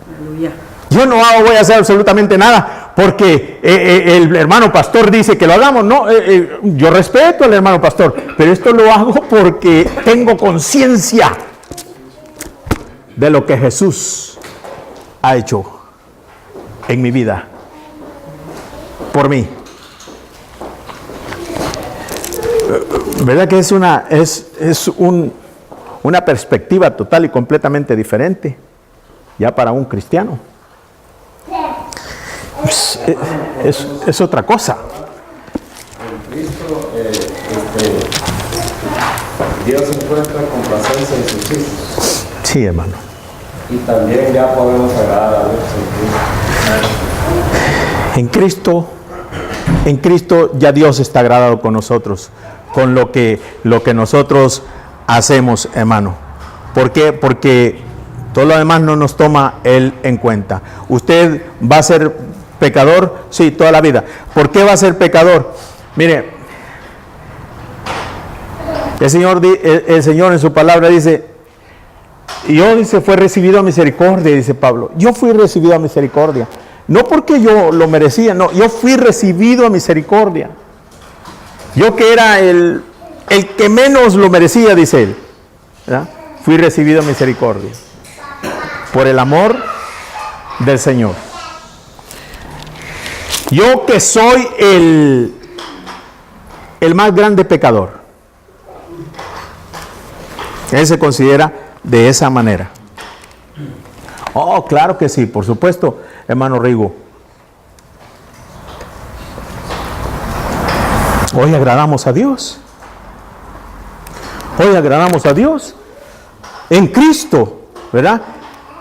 Aleluya. Yo no voy a hacer absolutamente nada porque el hermano pastor dice que lo hagamos. No, yo respeto al hermano pastor, pero esto lo hago porque tengo conciencia de lo que Jesús ha hecho en mi vida por mí. ¿Verdad que es una perspectiva total y completamente diferente ya para un cristiano? Es otra cosa. En Cristo, Dios encuentra complacencia en sus hijos. Sí, hermano. Y también ya podemos agradar a Dios en Cristo. En Cristo ya Dios está agradado con nosotros, con lo que nosotros hacemos, hermano. ¿Por qué? Porque todo lo demás no nos toma Él en cuenta. Usted va a ser pecador, sí, toda la vida. ¿Por qué va a ser pecador? Mire, el Señor en su palabra dice, yo, dice, fue recibido a misericordia, dice Pablo. Yo fui recibido a misericordia. No porque yo lo merecía, no, yo fui recibido a misericordia. Yo que era el que menos lo merecía, dice él, ¿verdad? Fui recibido a misericordia por el amor del Señor. Yo que soy el más grande pecador. Él se considera de esa manera. Oh, claro que sí, por supuesto, hermano Rigo. Hoy agradamos a Dios. Hoy agradamos a Dios. En Cristo, ¿verdad?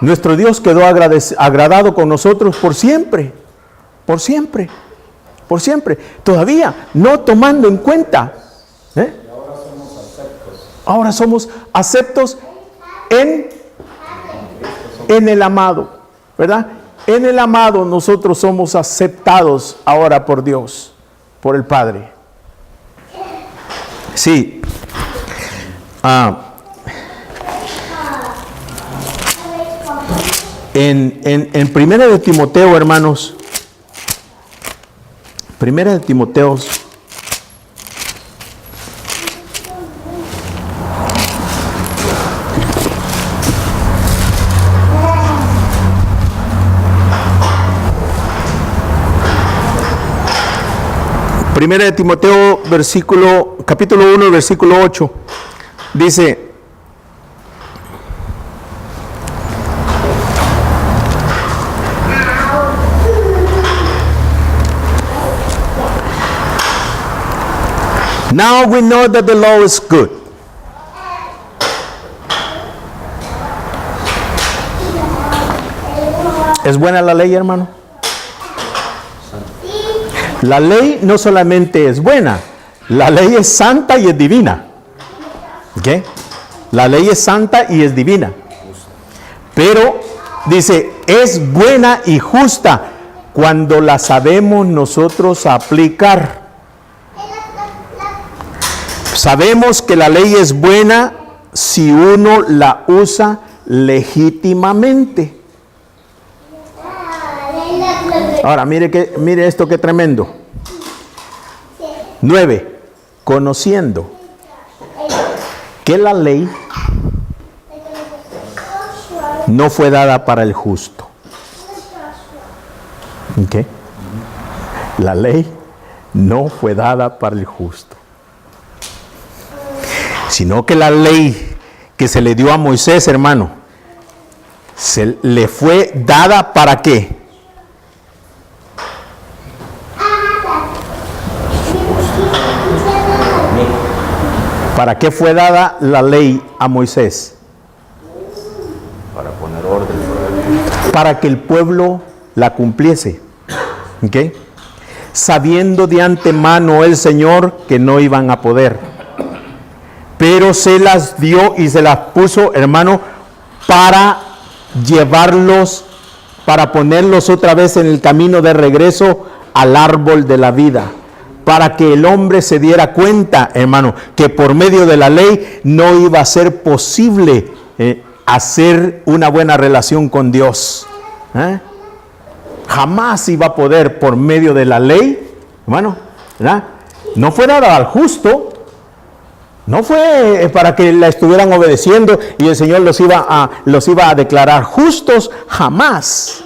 Nuestro Dios quedó agradado con nosotros por siempre. Por siempre. Por siempre. Todavía no tomando en cuenta. Ahora somos aceptos en el amado, ¿verdad? En el amado nosotros somos aceptados ahora por Dios, por el Padre. Sí. En Primera de Timoteo, hermanos, Primera de Timoteo, Primera de Timoteo, capítulo 1, versículo 8, dice: Now we know that the law is good. ¿Es buena la ley, hermano? La ley no solamente es buena, la ley es santa y es divina. ¿Ok? La ley es santa y es divina. Pero dice, es buena y justa cuando la sabemos nosotros aplicar. Sabemos que la ley es buena si uno la usa legítimamente. Ahora, mire esto que tremendo. 9. Conociendo que la ley no fue dada para el justo. ¿Ok? La ley no fue dada para el justo. Sino que la ley que se le dio a Moisés, hermano, se le fue dada ¿para qué? ¿Para qué fue dada la ley a Moisés? Para poner orden. Para que el pueblo la cumpliese. ¿Ok? Sabiendo de antemano el Señor que no iban a poder. Pero se las dio y se las puso, hermano, para llevarlos, para ponerlos otra vez en el camino de regreso al árbol de la vida. Para que el hombre se diera cuenta, hermano, que por medio de la ley no iba a ser posible hacer una buena relación con Dios. Jamás iba a poder por medio de la ley, hermano, ¿verdad? No fue dada al justo. No fue para que la estuvieran obedeciendo y el Señor los iba a declarar justos, jamás.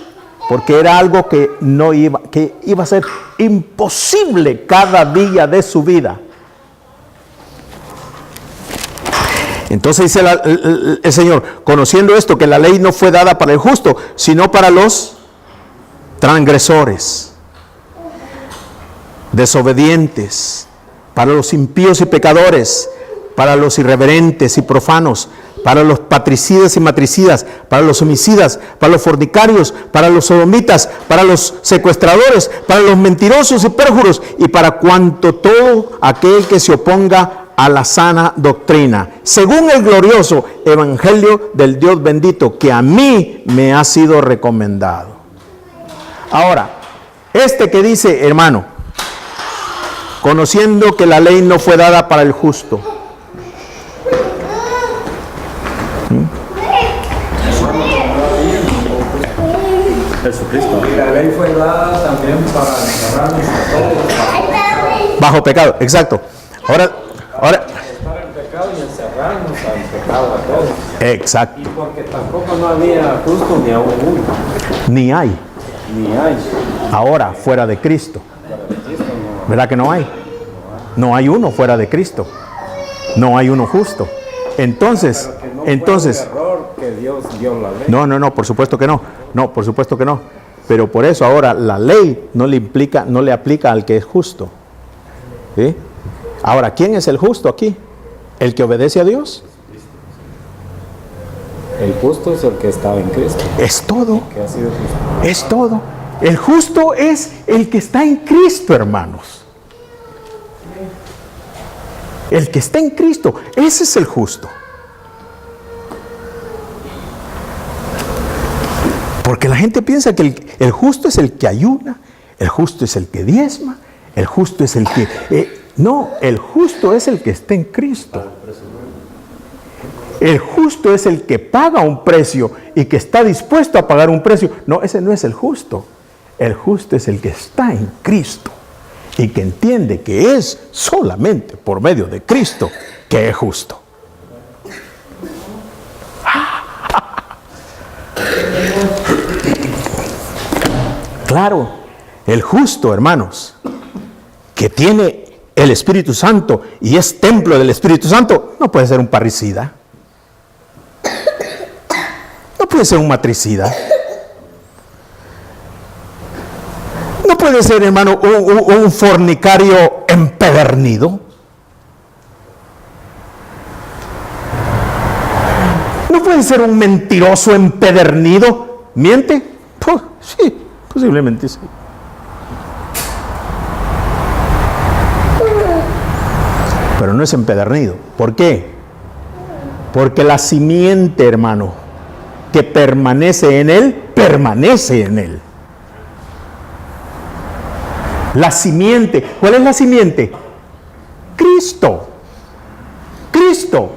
Porque era algo que iba a ser imposible cada día de su vida. Entonces dice el Señor, conociendo esto, que la ley no fue dada para el justo, sino para los transgresores, desobedientes, para los impíos y pecadores, para los irreverentes y profanos, para los patricidas y matricidas, para los homicidas, para los fornicarios, para los sodomitas, para los secuestradores, para los mentirosos y pérjuros, y para cuanto todo aquel que se oponga a la sana doctrina, según el glorioso evangelio del Dios bendito, que a mí me ha sido recomendado. Ahora, que dice, hermano, conociendo que la ley no fue dada para el justo. Jesucristo. Y la ley fue dada también para encerrarnos a todos. Bajo pecado, exacto. Ahora. Estar en pecado y encerrarnos al pecado a todos. Exacto. Y porque tampoco no había justo ni aún uno. Ni hay. Ni hay. Ahora, fuera de Cristo. ¿Verdad que no hay? No hay uno fuera de Cristo. No hay uno justo. Entonces, Fue un error que Dios dio la ley. No, por supuesto que no. No, por supuesto que no. Pero por eso ahora la ley no le aplica al que es justo. ¿Sí? Ahora, ¿quién es el justo aquí? ¿El que obedece a Dios? El justo es el que estaba en Cristo. Es todo. Que ha sido justo. Es todo. El justo es el que está en Cristo, hermanos. El que está en Cristo, ese es el justo. Porque la gente piensa que el justo es el que ayuna, el justo es el que diezma, el justo es el que... no, el justo es el que está en Cristo. El justo es el que paga un precio y que está dispuesto a pagar un precio. No, ese no es el justo. El justo es el que está en Cristo y que entiende que es solamente por medio de Cristo que es justo. Claro, el justo, hermanos, que tiene el Espíritu Santo y es templo del Espíritu Santo, no puede ser un parricida. No puede ser un matricida. No puede ser, hermano, un fornicario empedernido. No puede ser un mentiroso empedernido. ¿Miente? Pues, sí, posiblemente sí. Pero no es empedernido. ¿Por qué? Porque la simiente, hermano, que permanece en él, permanece en él. La simiente. ¿Cuál es la simiente? Cristo. Cristo.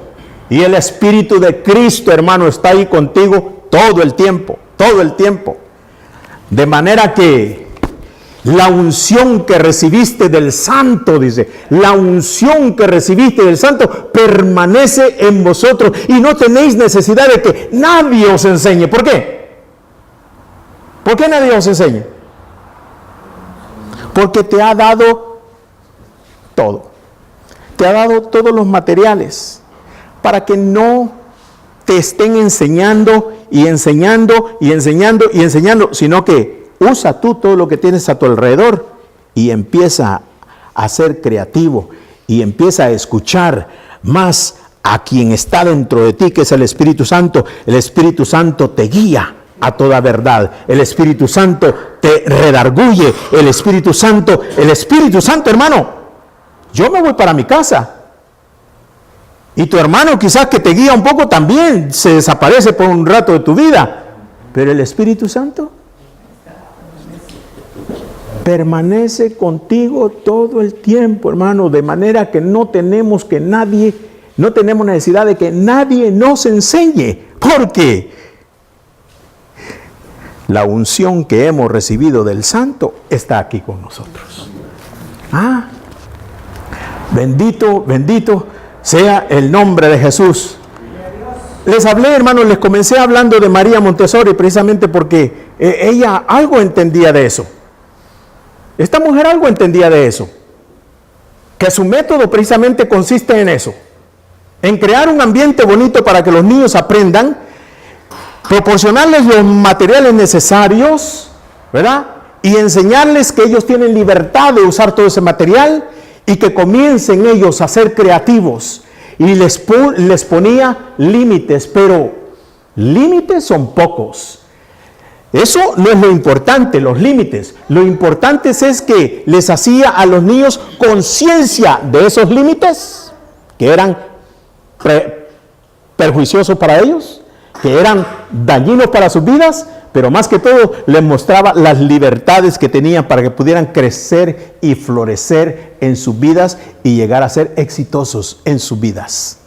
Y el Espíritu de Cristo, hermano, está ahí contigo todo el tiempo. Todo el tiempo. De manera que la unción que recibiste del Santo, dice, la unción que recibiste del Santo permanece en vosotros y no tenéis necesidad de que nadie os enseñe. ¿Por qué? ¿Por qué nadie os enseña? Porque te ha dado todo. Te ha dado todos los materiales para que no te estén enseñando y enseñando y enseñando y enseñando, sino que usa tú todo lo que tienes a tu alrededor y empieza a ser creativo y empieza a escuchar más a quien está dentro de ti, que es el Espíritu Santo. El Espíritu Santo te guía a toda verdad. El Espíritu Santo te redarguye. El Espíritu Santo, hermano, yo me voy para mi casa. Y tu hermano quizás que te guía un poco también se desaparece por un rato de tu vida. Pero el Espíritu Santo permanece contigo todo el tiempo, hermano, de manera que no tenemos necesidad de que nadie nos enseñe, porque la unción que hemos recibido del Santo está aquí con nosotros. Bendito, bendito sea el nombre de Jesús. Les hablé, hermanos, les comencé hablando de María Montessori precisamente porque ella algo entendía de eso. Esta mujer algo entendía de eso. Que su método precisamente consiste en eso. En crear un ambiente bonito para que los niños aprendan, proporcionarles los materiales necesarios, ¿verdad? Y enseñarles que ellos tienen libertad de usar todo ese material y que comiencen ellos a ser creativos. Y les ponía límites, pero límites son pocos. Eso no es lo importante, los límites. Lo importante es que les hacía a los niños conciencia de esos límites que eran perjuiciosos para ellos, que eran dañinos para sus vidas, pero más que todo les mostraba las libertades que tenían para que pudieran crecer y florecer en sus vidas y llegar a ser exitosos en sus vidas.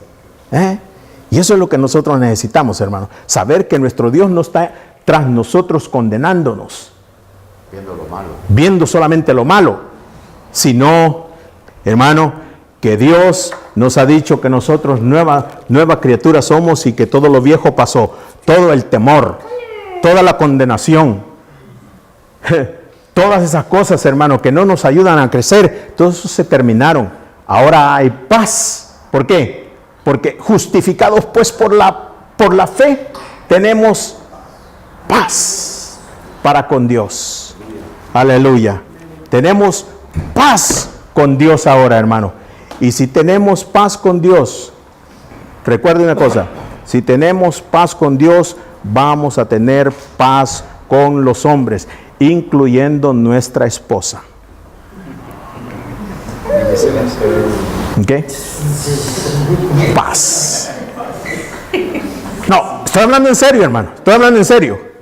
Y eso es lo que nosotros necesitamos, hermano. Saber que nuestro Dios no está tras nosotros condenándonos, viendo solamente lo malo, sino, hermano, que Dios nos ha dicho que nosotros nueva criatura somos y que todo lo viejo pasó, todo el temor, toda la condenación, todas esas cosas, hermano, que no nos ayudan a crecer, todo eso se terminaron. Ahora hay paz. ¿Por qué? Porque justificados pues por la fe, tenemos paz para con Dios. Aleluya. Tenemos paz con Dios ahora, hermano. Y si tenemos paz con Dios, recuerde una cosa, si tenemos paz con Dios, vamos a tener paz con los hombres, incluyendo nuestra esposa. ¿Ok? Paz. No, estoy hablando en serio, hermano. Estoy hablando en serio.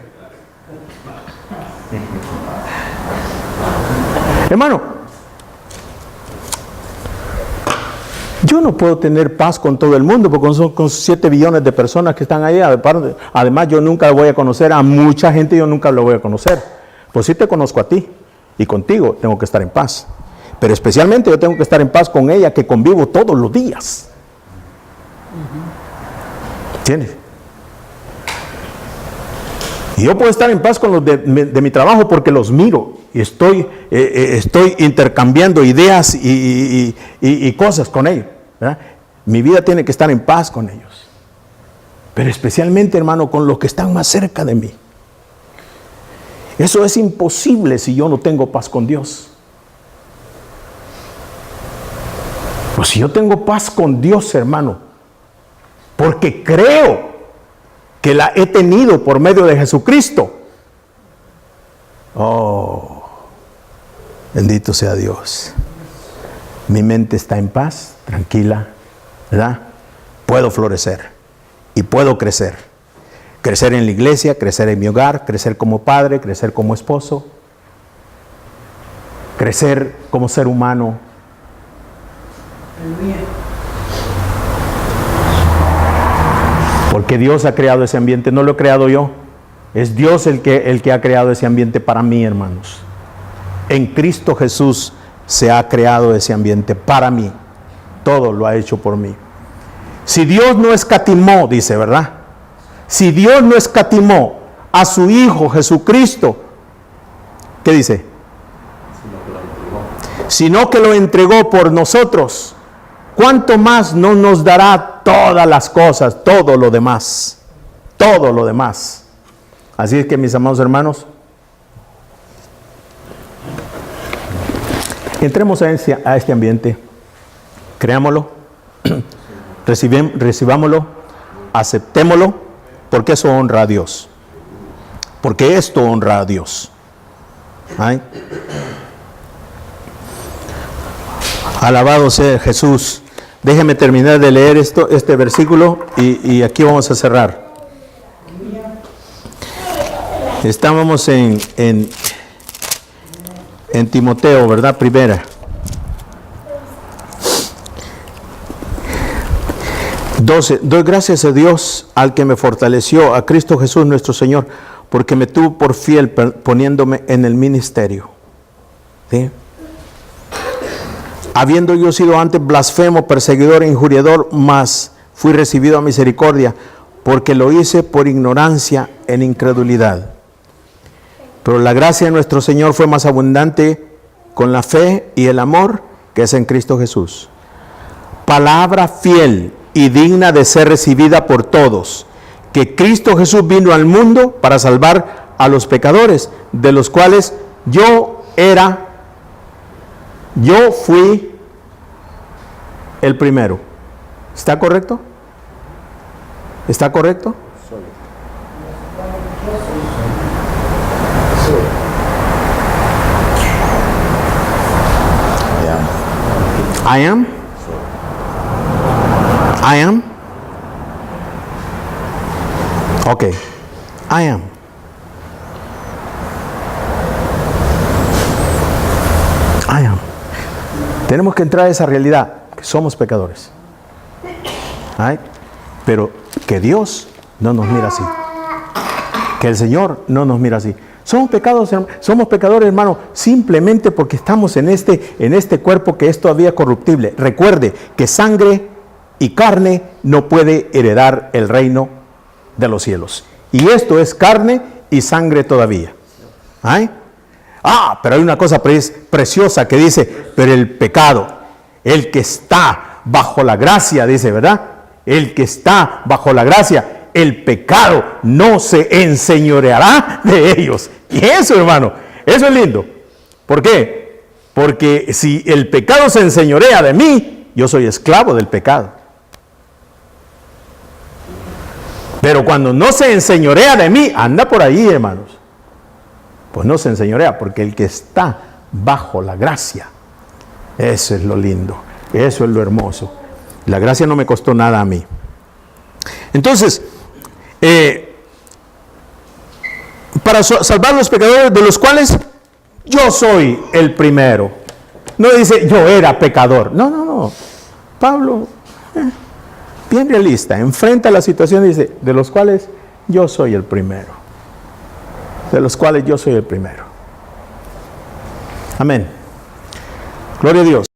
Hermano, yo no puedo tener paz con todo el mundo porque son con 7 billones de personas que están ahí. Además, yo nunca voy a conocer a mucha gente, yo nunca lo voy a conocer. Pues sí te conozco a ti y contigo tengo que estar en paz. Pero especialmente yo tengo que estar en paz con ella, que convivo todos los días. ¿Entiendes? Y yo puedo estar en paz con los de mi trabajo porque los miro y estoy intercambiando ideas y cosas con ellos, ¿verdad? Mi vida tiene que estar en paz con ellos. Pero especialmente, hermano, con los que están más cerca de mí. Eso es imposible si yo no tengo paz con Dios. Pues si yo tengo paz con Dios, hermano, porque creo que la he tenido por medio de Jesucristo. Oh, bendito sea Dios. Mi mente está en paz, tranquila, ¿verdad? Puedo florecer y puedo crecer. Crecer en la iglesia, crecer en mi hogar, crecer como padre, crecer como esposo, crecer como ser humano. Porque Dios ha creado ese ambiente, no lo he creado yo. Es Dios el que ha creado ese ambiente para mí, hermanos. En Cristo Jesús se ha creado ese ambiente para mí. Todo lo ha hecho por mí. Si Dios no escatimó, dice, ¿verdad? Si Dios no escatimó a su Hijo Jesucristo, ¿qué dice? Sino que lo entregó por nosotros, ¿cuánto más no nos dará todas las cosas, todo lo demás? Todo lo demás. Así es que, mis amados hermanos, entremos a este ambiente, creámoslo, recibámoslo, aceptémoslo, porque eso honra a Dios. Porque esto honra a Dios. ¿Ay? Alabado sea Jesús. Déjeme terminar de leer este versículo y aquí vamos a cerrar. Estábamos en Timoteo, ¿verdad? Primera. 12. Doy gracias a Dios, al que me fortaleció, a Cristo Jesús nuestro Señor, porque me tuvo por fiel poniéndome en el ministerio. ¿Sí? Habiendo yo sido antes blasfemo, perseguidor e injuriador, mas fui recibido a misericordia, porque lo hice por ignorancia en incredulidad. Pero la gracia de nuestro Señor fue más abundante con la fe y el amor que es en Cristo Jesús. Palabra fiel y digna de ser recibida por todos, que Cristo Jesús vino al mundo para salvar a los pecadores, de los cuales yo fui el primero. ¿Está correcto? ¿Está correcto? I am. Okay. I am. Tenemos que entrar a esa realidad, que somos pecadores. ¿Ay? Pero que Dios no nos mira así. Que el Señor no nos mira así. Somos pecadores, hermano, simplemente porque estamos en este cuerpo que es todavía corruptible. Recuerde que sangre y carne no puede heredar el reino de los cielos. Y esto es carne y sangre todavía. ¿Ay? Pero hay una cosa preciosa que dice, pero el pecado, el que está bajo la gracia, dice, ¿verdad? El que está bajo la gracia, el pecado no se enseñoreará de ellos. Y eso, hermano, eso es lindo. ¿Por qué? Porque si el pecado se enseñorea de mí, yo soy esclavo del pecado. Pero cuando no se enseñorea de mí, anda por ahí, hermanos. Pues no se enseñorea, porque el que está bajo la gracia, eso es lo lindo, eso es lo hermoso. La gracia no me costó nada a mí. Entonces, para salvar a los pecadores, de los cuales yo soy el primero. No dice yo era pecador. No. Pablo, bien realista, enfrenta la situación y dice, de los cuales yo soy el primero. De los cuales yo soy el primero. Amén. Gloria a Dios.